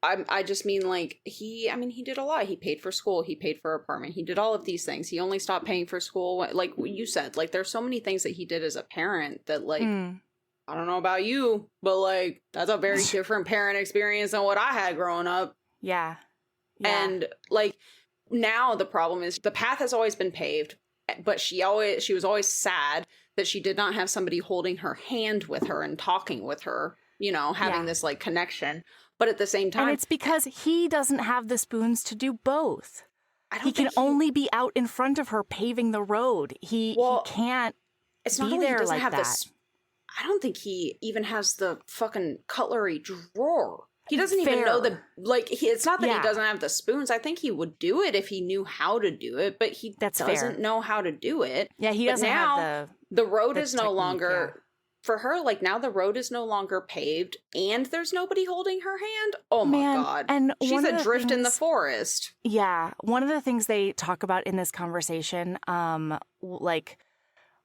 I just mean, like, he did a lot. He paid for school. He paid for apartment. He did all of these things. He only stopped paying for school. Like you said, like, there's so many things that he did as a parent that, like, I don't know about you, but, like, that's a very different parent experience than what I had growing up. Yeah. And, like, now the problem is the path has always been paved, but she was always sad that she did not have somebody holding her hand with her and talking with her, having this, like, connection. But at the same time... And it's because he doesn't have the spoons to do both. He can only be out in front of her paving the road. He can't be there like that. I don't think he even has the fucking cutlery drawer. He doesn't even know it's not that he doesn't have the spoons. I think he would do it if he knew how to do it, but he doesn't know how to do it. Yeah, he doesn't have the road is no longer... For her, like, now the road is no longer paved and there's nobody holding her hand. Oh my God. And she's adrift in the forest. Yeah. One of the things they talk about in this conversation, it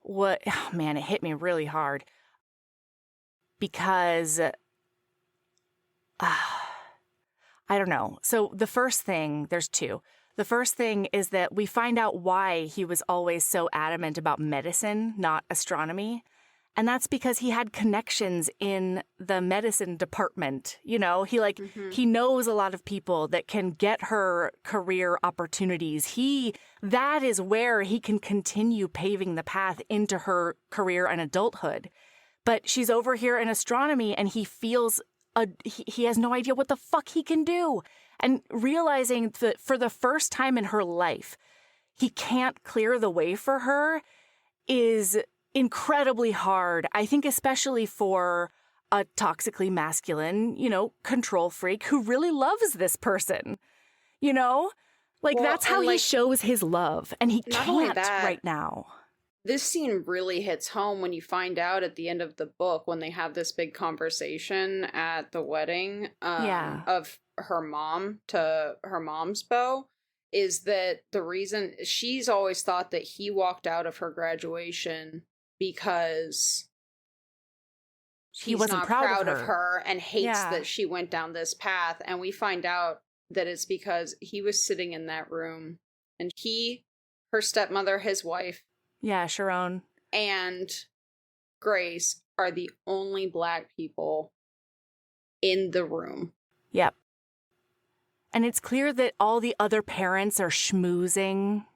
hit me really hard because, I don't know. So the first thing, there's two. The first thing is that we find out why he was always so adamant about medicine, not astronomy. And that's because he had connections in the medicine department. He knows a lot of people that can get her career opportunities. That is where he can continue paving the path into her career and adulthood. But she's over here in astronomy and he feels he has no idea what the fuck he can do. And realizing that for the first time in her life, he can't clear the way for her is incredibly hard. I think especially for a toxically masculine, control freak who really loves this person, that's how he shows his love, and he can't right now. This scene really hits home when you find out at the end of the book when they have this big conversation at the wedding of her mom to her mom's beau, is that the reason she's always thought that he walked out of her graduation because he he's wasn't not proud of her and hates Yeah. that she went down this path. And we find out that it's because he was sitting in that room and her stepmother, his wife, Yeah, Sharon. and Grace are the only Black people in the room. Yep. And it's clear that all the other parents are schmoozing.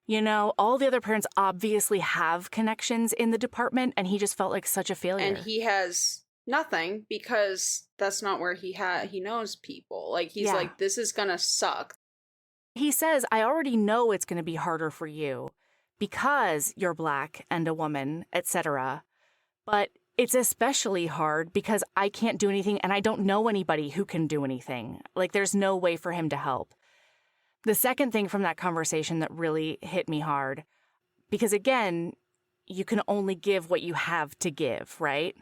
You know, all the other parents obviously have connections in the department, and he just felt like such a failure. And he has nothing because that's not where he knows people. Like, he's like, this is gonna suck. He says, I already know it's going to be harder for you because you're Black and a woman, etc. But it's especially hard because I can't do anything and I don't know anybody who can do anything. Like, there's no way for him to help. The second thing from that conversation that really hit me hard, because again, you can only give what you have to give, right?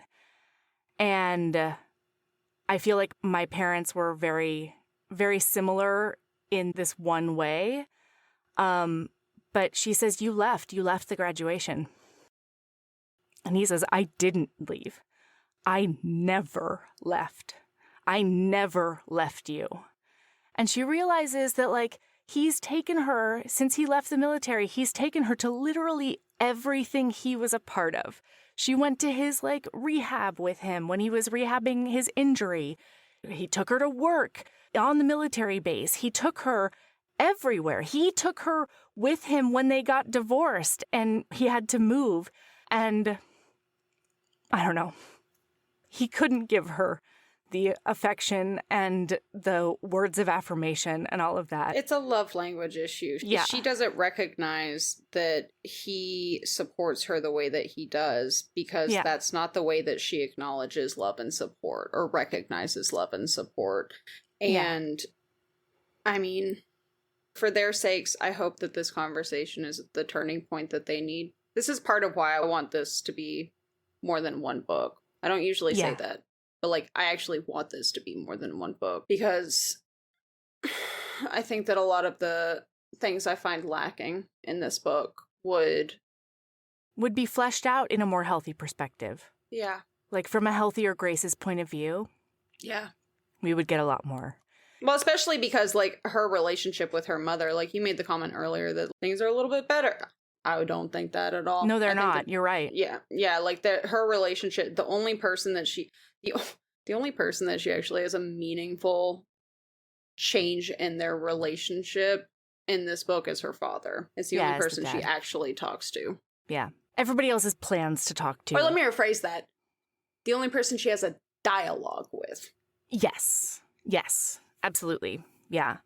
And I feel like my parents were very, very similar in this one way. But she says, you left the graduation. And he says, I didn't leave. I never left. I never left you. And she realizes that, like, he's taken her, since he left the military, he's taken her to literally everything he was a part of. She went to his, like, rehab with him when he was rehabbing his injury. He took her to work on the military base. He took her everywhere. He took her with him when they got divorced and he had to move. And I don't know. He couldn't give her the affection and the words of affirmation and all of that. It's a love language issue. Yeah. She doesn't recognize that he supports her the way that he does because that's not the way that she acknowledges love and support or recognizes love and support. And I mean, for their sakes, I hope that this conversation is the turning point that they need. This is part of why I want this to be more than one book. I don't usually say that. But, like, I actually want this to be more than one book because I think that a lot of the things I find lacking in this book would be fleshed out in a more healthy perspective. Yeah. Like, from a healthier Grace's point of view. Yeah. We would get a lot more. Well, especially because, like, her relationship with her mother, like, you made the comment earlier that things are a little bit better. I don't think that at all. No, they're not. You're right. Yeah. Yeah, like, her relationship, the only person that she actually has a meaningful change in their relationship in this book is her father. It's the only person she actually talks to. Yeah. Everybody else has plans to talk to. Or let me rephrase that. The only person she has a dialogue with. Yes. Yes. Absolutely. Yeah.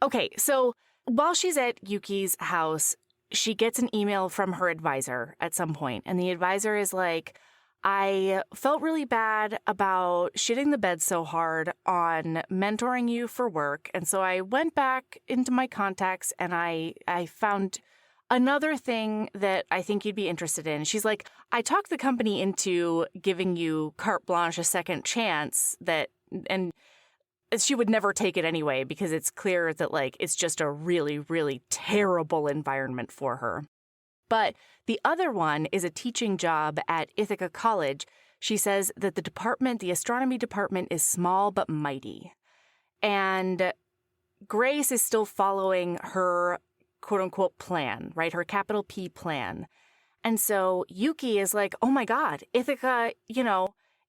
Okay, so while she's at Yuki's house, she gets an email from her advisor at some point, and the advisor is like, I felt really bad about shitting the bed so hard on mentoring you for work, and so I went back into my contacts and I found another thing that I think you'd be interested in. She's like, I talked the company into giving you carte blanche, a second chance, and she would never take it anyway because it's clear that, like, it's just a really, really terrible environment for her. But the other one is a teaching job at Ithaca College. She says that the astronomy department is small but mighty. And Grace is still following her quote-unquote plan, right? Her capital P plan. And so Yuki is like, oh my God, Ithaca,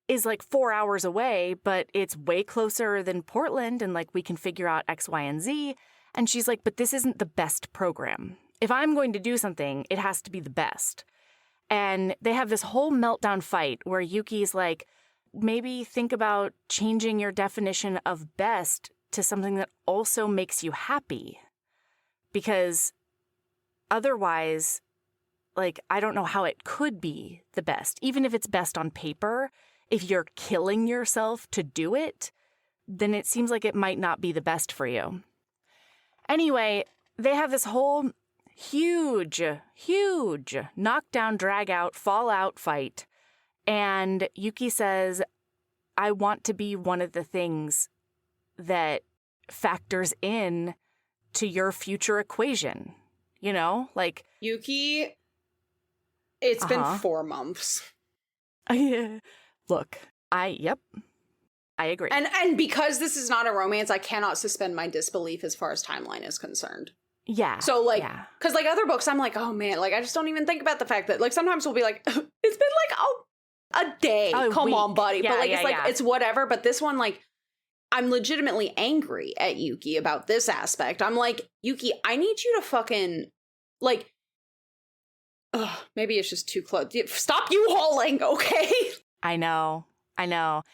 is like 4 hours away, but it's way closer than Portland, and, like, we can figure out X, Y, and Z. And she's like, but this isn't the best program. If I'm going to do something, it has to be the best. And they have this whole meltdown fight where Yuki's like, maybe think about changing your definition of best to something that also makes you happy. Because otherwise, like, I don't know how it could be the best. Even if it's best on paper, if you're killing yourself to do it, then it seems like it might not be the best for you. Anyway, they have this whole huge knockdown, drag out, fallout fight. And Yuki says, I want to be one of the things that factors in to your future equation. Like, Yuki, it's been 4 months. Yeah. Look, I agree. And because this is not a romance, I cannot suspend my disbelief as far as timeline is concerned. Yeah. So, like, because, like, other books, I'm like, oh, man, like, I just don't even think about the fact that, like, sometimes we'll be like, it's been, like, a day. Come on, buddy. Yeah, but, like, it's, like, it's whatever. But this one, like, I'm legitimately angry at Yuki about this aspect. I'm like, Yuki, I need you to fucking, like, maybe it's just too close. Stop U-hauling, okay? I know.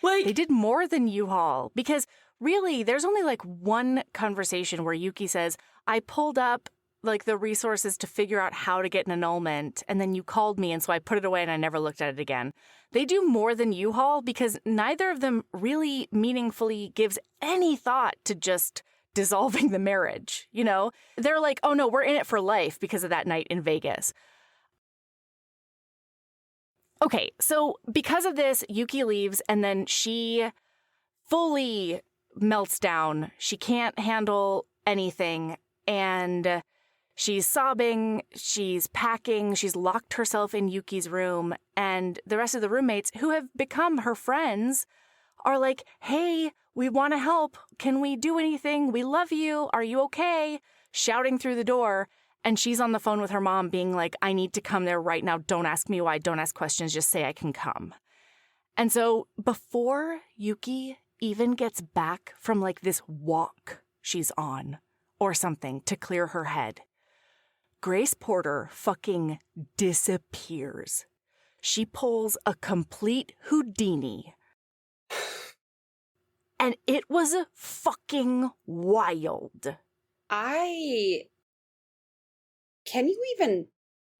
Like, they did more than U-Haul because really there's only like one conversation where Yuki says, I pulled up like the resources to figure out how to get an annulment and then you called me and so I put it away and I never looked at it again. They do more than U-Haul because neither of them really meaningfully gives any thought to just dissolving the marriage, you know? They're like, oh no, we're in it for life because of that night in Vegas. Okay, so because of this, Yuki leaves and then she fully melts down. She can't handle anything and she's sobbing, she's packing, she's locked herself in Yuki's room and the rest of the roommates who have become her friends are like, hey, we want to help. Can we do anything? We love you. Are you okay? Shouting through the door. And she's on the phone with her mom being like, I need to come there right now. Don't ask me why. Don't ask questions. Just say I can come. And so before Yuki even gets back from like this walk she's on or something to clear her head, Grace Porter fucking disappears. She pulls a complete Houdini. And it was fucking wild. Can you even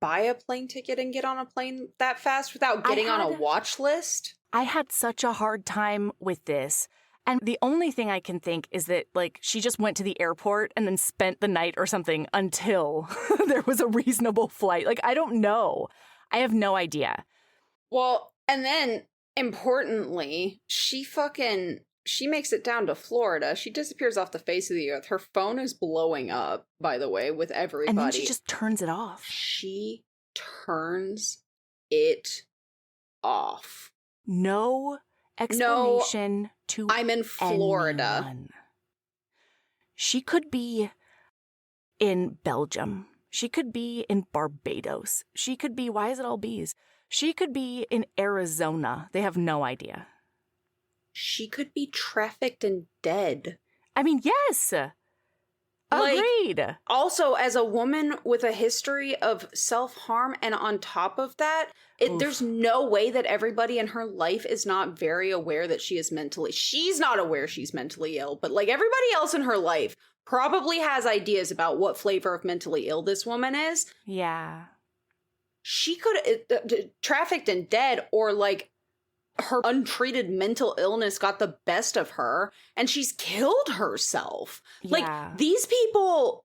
buy a plane ticket and get on a plane that fast without getting on a watch list? I had such a hard time with this. And the only thing I can think is that, like, she just went to the airport and then spent the night or something until there was a reasonable flight. Like, I don't know. I have no idea. Well, and then, importantly, she makes it down to Florida. She disappears off the face of the earth. Her phone is blowing up, by the way, with everybody. And then she just turns it off. She turns it off. No explanation to I'm in Florida. anyone. She could be in Belgium. She could be in Barbados. She could be, why is it all bees? She could be in Arizona. They have no idea. She could be trafficked and dead. I mean, yes. Agreed. Also, as a woman with a history of self-harm, and on top of that, there's no way that everybody in her life is not very aware that she's not aware she's mentally ill, but like everybody else in her life probably has ideas about what flavor of mentally ill this woman is. Yeah. She could trafficked and dead, or like her untreated mental illness got the best of her and she's killed herself. Yeah. Like, these people...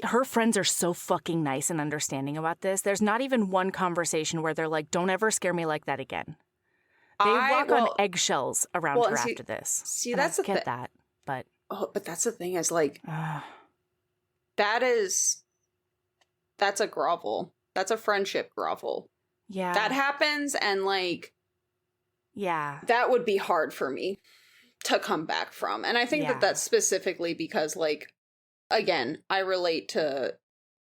Her friends are so fucking nice and understanding about this. There's not even one conversation where they're like, don't ever scare me like that again. They walk on eggshells around her after this. See, and that's I get that, but... Oh, but that's the thing is, like, that's a grovel. That's a friendship grovel. Yeah. That happens, and, like... Yeah. That would be hard for me to come back from. And I think that that's specifically because, like, again, I relate to,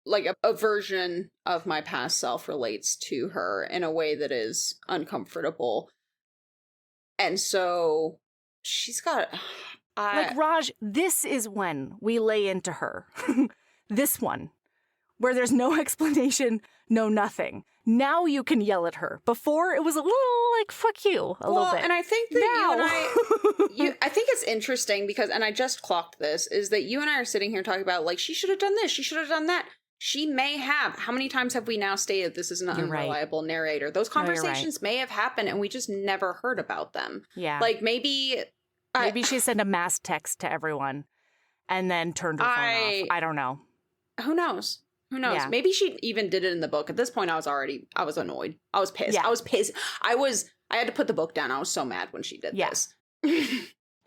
like, a version of my past self relates to her in a way that is uncomfortable. And so she's got... like, Raj, this is when we lay into her. This one. Where there's no explanation, no nothing. Now you can yell at her. Before, it was a little like, fuck you, a little bit. And I think that I think it's interesting because, and I just clocked this, is that you and I are sitting here talking about, like, she should have done this, she should have done that. She may have. How many times have we now stated this is an unreliable narrator? Those conversations may have happened and we just never heard about them. Yeah. Like, maybe she sent a mass text to everyone and then turned her phone off. I don't know. Who knows? Who knows? Yeah. Maybe she even did it in the book. At this point, I was annoyed. I was pissed. Yeah. I was pissed. I had to put the book down. I was so mad when she did this.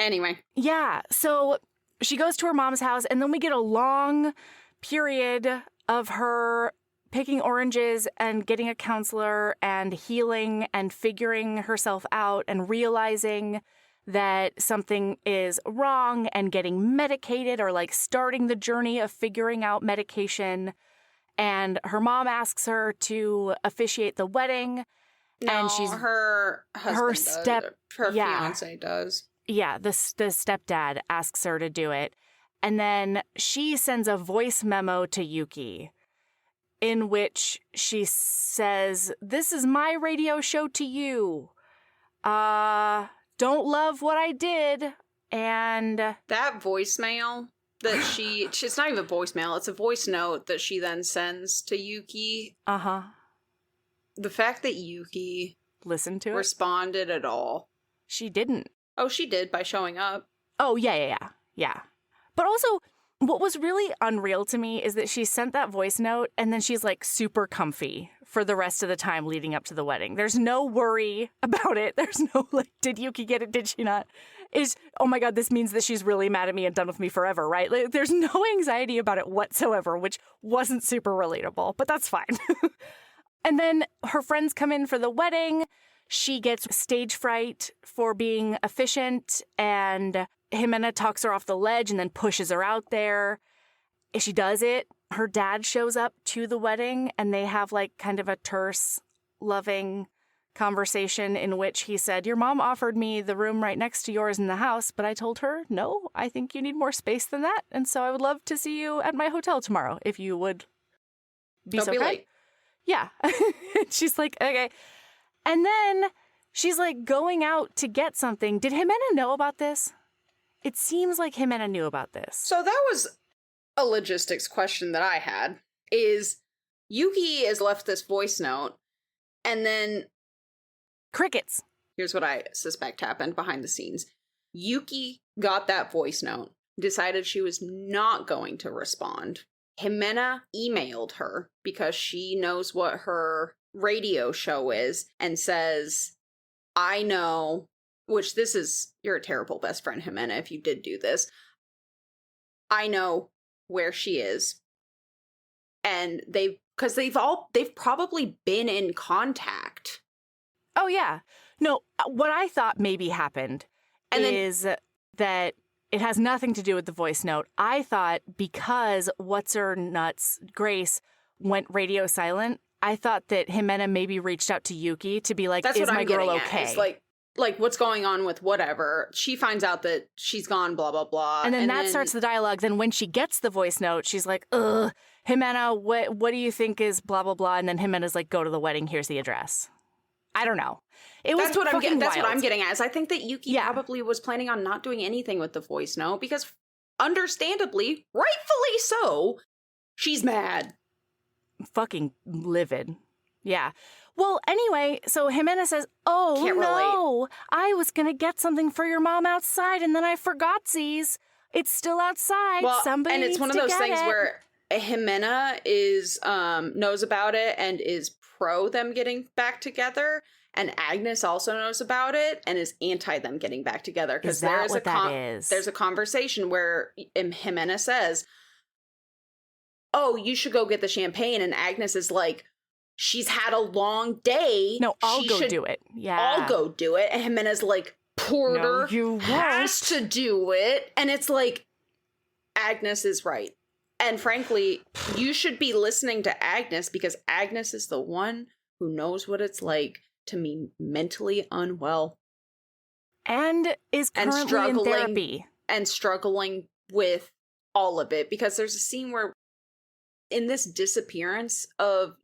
Anyway. Yeah. So she goes to her mom's house, and then we get a long period of her picking oranges and getting a counselor and healing and figuring herself out and realizing that something is wrong and getting medicated or like starting the journey of figuring out medication. And her mom asks her to officiate the wedding. No, and she's her husband her fiance does. Yeah, the stepdad asks her to do it. And then she sends a voice memo to Yuki in which she says, "This is my radio show to you. Don't love what I did." And that voicemail that it's not even a voicemail, it's a voice note that she then sends to Yuki. Uh-huh. The fact that Yuki listened to it, responded at all. She didn't. Oh, she did by showing up. Oh, yeah. But also, what was really unreal to me is that she sent that voice note and then she's like super comfy for the rest of the time leading up to the wedding. There's no worry about it. There's no like, did Yuki get it? Did she not? Oh my God, this means that she's really mad at me and done with me forever, right? Like, there's no anxiety about it whatsoever, which wasn't super relatable, but that's fine. And then her friends come in for the wedding. She gets stage fright for being efficient, and Jimena talks her off the ledge and then pushes her out there. If she does it, her dad shows up to the wedding, and they have like kind of a terse, loving conversation in which he said, "Your mom offered me the room right next to yours in the house, but I told her, no, I think you need more space than that, and so I would love to see you at my hotel tomorrow if you would be so kind." Late. Yeah. She's like, okay. And then she's like going out to get something. Did Jimena know about this? It seems like Jimena knew about this. So that was a logistics question that I had, is Yuki has left this voice note, and then crickets. Here's what I suspect happened behind the scenes. Yuki got that voice note, decided she was not going to respond. Jimena emailed her because she knows what her radio show is and says, "I know," which you're a terrible best friend, Jimena, if you did do this. "I know where she is." And they've probably been in contact. Oh, yeah. No, what I thought maybe happened is that it has nothing to do with the voice note. I thought because What's-Her-Nuts, Grace, went radio silent, I thought that Jimena maybe reached out to Yuki to be like, "That's is what my I'm girl getting okay?" At. It's like what's going on with whatever. She finds out that she's gone, blah, blah, blah. And then that starts the dialogue. Then when she gets the voice note, she's like, "Ugh, Jimena, what do you think is blah, blah, blah?" And then Jimena's like, "Go to the wedding. Here's the address." I don't know. That's what I'm getting at. Is I think that Yuki probably was planning on not doing anything with the voice note because, understandably, rightfully so, she's mad. Fucking livid. Yeah. Well, anyway, so Jimena says, "Oh, Can't no, relate. I was going to get something for your mom outside, and then I forgot-sies. It's still outside. Well, Somebody and it's needs one of to those get things it." where Jimena is knows about it and is pro them getting back together, and Agnes also knows about it and is anti them getting back together. Is that what that is? There's a conversation where Jimena says, "Oh, you should go get the champagne," and Agnes is like, "She's had a long day. No, I'll go do it. Yeah. I'll go do it." And Jimena's like, "Porter has to do it." And it's like, Agnes is right. And frankly, you should be listening to Agnes because Agnes is the one who knows what it's like to be mentally unwell. And is currently in therapy. And struggling with all of it. Because there's a scene where, in this disappearance of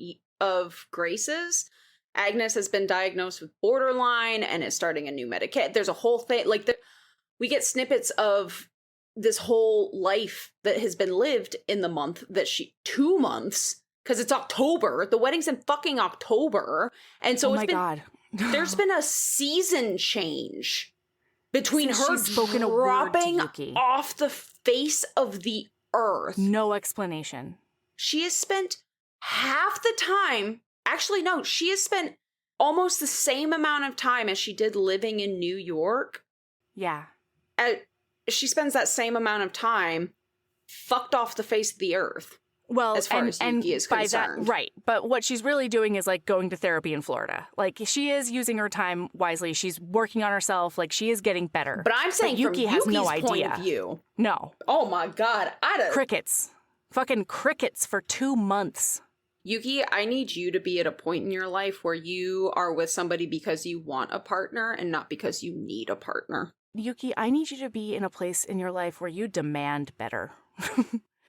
Grace's, Agnes has been diagnosed with borderline and is starting a new medication. There's a whole thing. We get snippets of this whole life that has been lived in the month that 2 months, because it's October. The wedding's in fucking October. And so God. There's been a season change between Since her dropping off the face of the earth. No explanation. She has spent half the time. Actually, no, she has spent almost the same amount of time as she did living in New York. Yeah. She spends that same amount of time fucked off the face of the earth. Well, as far as Yuki is by concerned. that, right. But what she's really doing is like going to therapy in Florida. Like she is using her time wisely. She's working on herself. Like she is getting better. But I'm saying Yuki from has Yuki's no point idea. of view. No. Oh my God. Crickets. Fucking crickets for 2 months. Yuki, I need you to be at a point in your life where you are with somebody because you want a partner and not because you need a partner. Yuki, I need you to be in a place in your life where you demand better.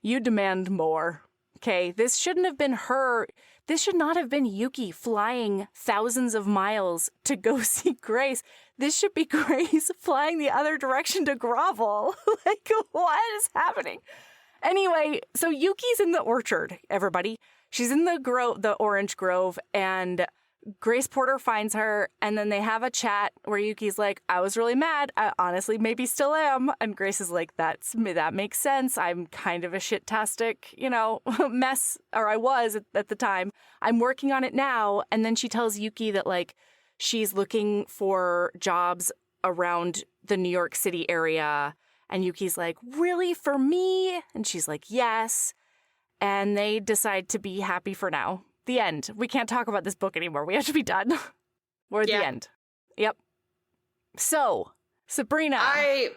You demand more. Okay, this shouldn't have been her. This should not have been Yuki flying thousands of miles to go see Grace. This should be Grace flying the other direction to grovel. Like, what is happening? Anyway, so Yuki's in the orchard, everybody. She's in the orange grove, and Grace Porter finds her, and then they have a chat where Yuki's like, I was really mad. I honestly maybe still am. And Grace is like, that makes sense. I'm kind of a shit-tastic, mess, or I was at the time. I'm working on it now. And then she tells Yuki that, like, she's looking for jobs around the New York City area. And Yuki's like, really, for me? And she's like, yes. And they decide to be happy for now. The end. We can't talk about this book anymore. We have to be done. We're at the end. Yep. So, Sabrina. I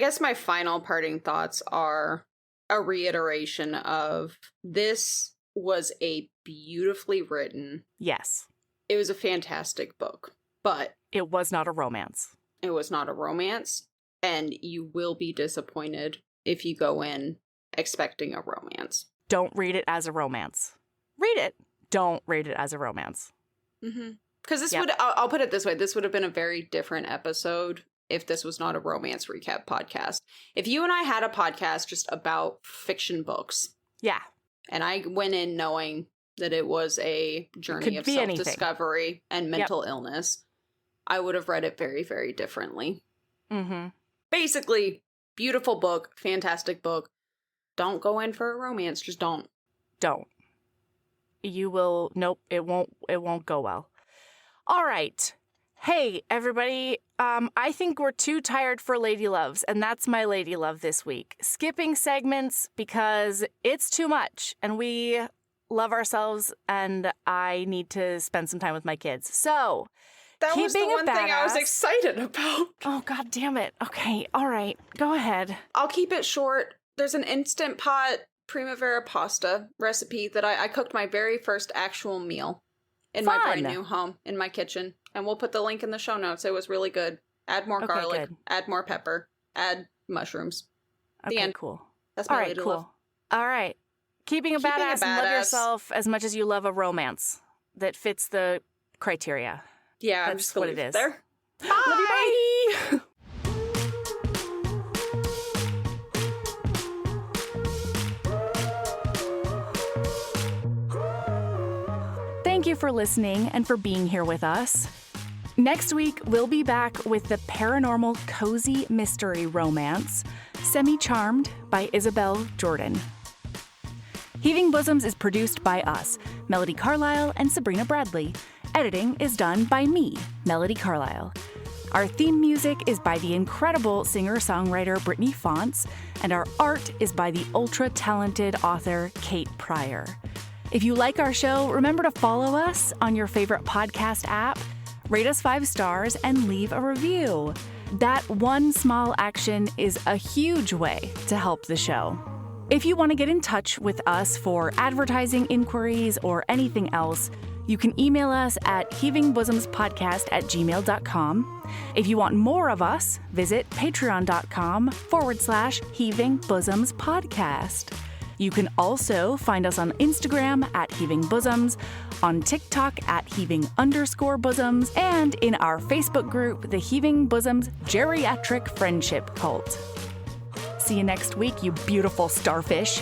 guess my final parting thoughts are a reiteration of this was a beautifully written. Yes. It was a fantastic book, but it was not a romance. It was not a romance, and you will be disappointed if you go in expecting a romance. Don't read it as a romance. Read it. Don't read it as a romance. Mm-hmm. Because this would, I'll put it this way, this would have been a very different episode if this was not a romance recap podcast. If you and I had a podcast just about fiction books. Yeah. And I went in knowing that it was a journey of self-discovery and mental illness, I would have read it very, very differently. Mm-hmm. Basically, beautiful book, fantastic book. Don't go in for a romance. Just don't. Don't. You will. Nope. It won't go well. All right. Hey, everybody. I think we're too tired for Lady Loves, and that's my Lady Love this week. Skipping segments because it's too much, and we love ourselves, and I need to spend some time with my kids. So, that was the one thing I was excited about. Oh, God damn it. Okay. All right. Go ahead. I'll keep it short. There's an Instant Pot primavera pasta recipe that I cooked my very first actual meal in my brand new home, in my kitchen. And we'll put the link in the show notes. It was really good. Add more garlic, add more pepper, add mushrooms. The end. Cool. That's my Lady Love. All right. Keeping a badass and love yourself as much as you love a romance that fits the criteria. Yeah, that's I'm just what it is. There. Bye. Love you, bye. Thank you for listening and for being here with us. Next week, we'll be back with the paranormal cozy mystery romance, Semi-Charmed by Isabel Jordan. Heaving Bosoms is produced by us, Melody Carlisle and Sabrina Bradley. Editing is done by me, Melody Carlisle. Our theme music is by the incredible singer-songwriter Brittany Fonts, and our art is by the ultra-talented author Kate Pryor. If you like our show, remember to follow us on your favorite podcast app, rate us 5 stars, and leave a review. That one small action is a huge way to help the show. If you want to get in touch with us for advertising inquiries or anything else, you can email us at heavingbosomspodcast@gmail.com. If you want more of us, visit patreon.com/heavingbosomspodcast. You can also find us on Instagram at Heaving Bosoms, on TikTok at Heaving_Bosoms, and in our Facebook group, the Heaving Bosoms Geriatric Friendship Cult. See you next week, you beautiful starfish.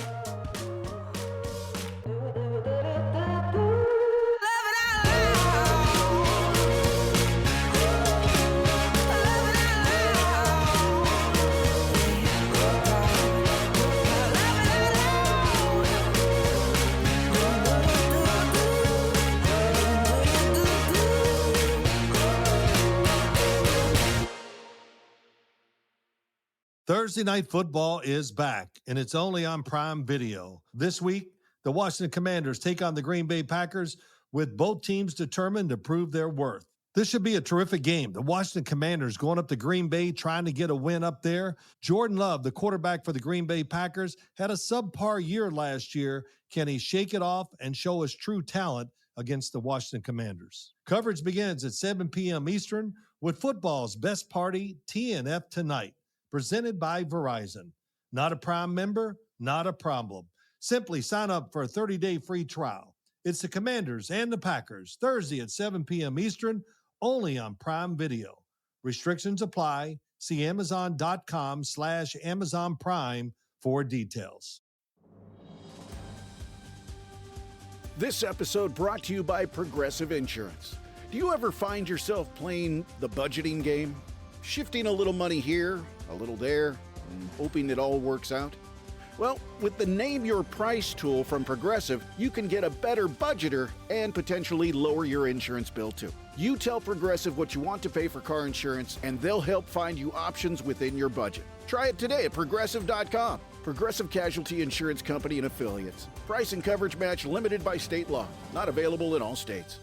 Thursday Night Football is back, and it's only on Prime Video. This week, the Washington Commanders take on the Green Bay Packers, with both teams determined to prove their worth. This should be a terrific game. The Washington Commanders going up to Green Bay, trying to get a win up there. Jordan Love, the quarterback for the Green Bay Packers, had a subpar year last year. Can he shake it off and show his true talent against the Washington Commanders? Coverage begins at 7 p.m. Eastern with football's best party, TNF Tonight, presented by Verizon. Not a Prime member? Not a problem. Simply sign up for a 30-day free trial. It's the Commanders and the Packers, Thursday at 7 p.m. Eastern, only on Prime Video. Restrictions apply. See Amazon.com/Amazon Prime for details. This episode brought to you by Progressive Insurance. Do you ever find yourself playing the budgeting game? Shifting a little money here, a little there, and hoping it all works out? Well, with the Name Your Price tool from Progressive, you can get a better budgeter and potentially lower your insurance bill too. You tell Progressive what you want to pay for car insurance, and they'll help find you options within your budget. Try it today at Progressive.com. Progressive Casualty Insurance Company and Affiliates. Price and coverage match limited by state law. Not available in all states.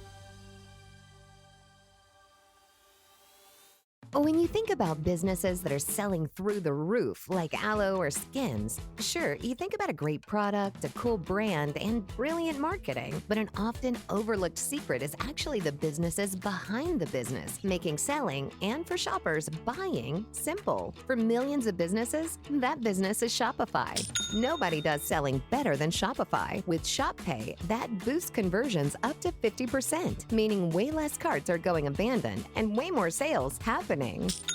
When you think about businesses that are selling through the roof, like aloe or skins, sure, you think about a great product, a cool brand, and brilliant marketing. But an often overlooked secret is actually the businesses behind the business, making selling and, for shoppers, buying simple. For millions of businesses, that business is Shopify. Nobody does selling better than Shopify. With Shop Pay, that boosts conversions up to 50%, meaning way less carts are going abandoned and way more sales happening.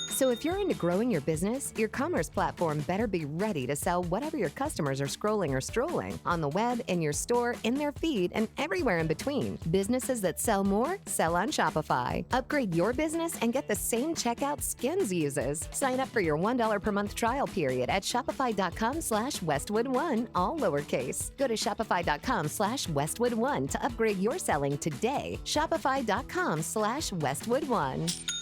So if you're into growing your business, your commerce platform better be ready to sell whatever your customers are scrolling or strolling on the web, in your store, in their feed, and everywhere in between. Businesses that sell more sell on Shopify. Upgrade your business and get the same checkout Skins uses. Sign up for your $1 per month trial period at shopify.com/Westwood1, all lowercase. Go to shopify.com/Westwood1 to upgrade your selling today. Shopify.com/Westwood1.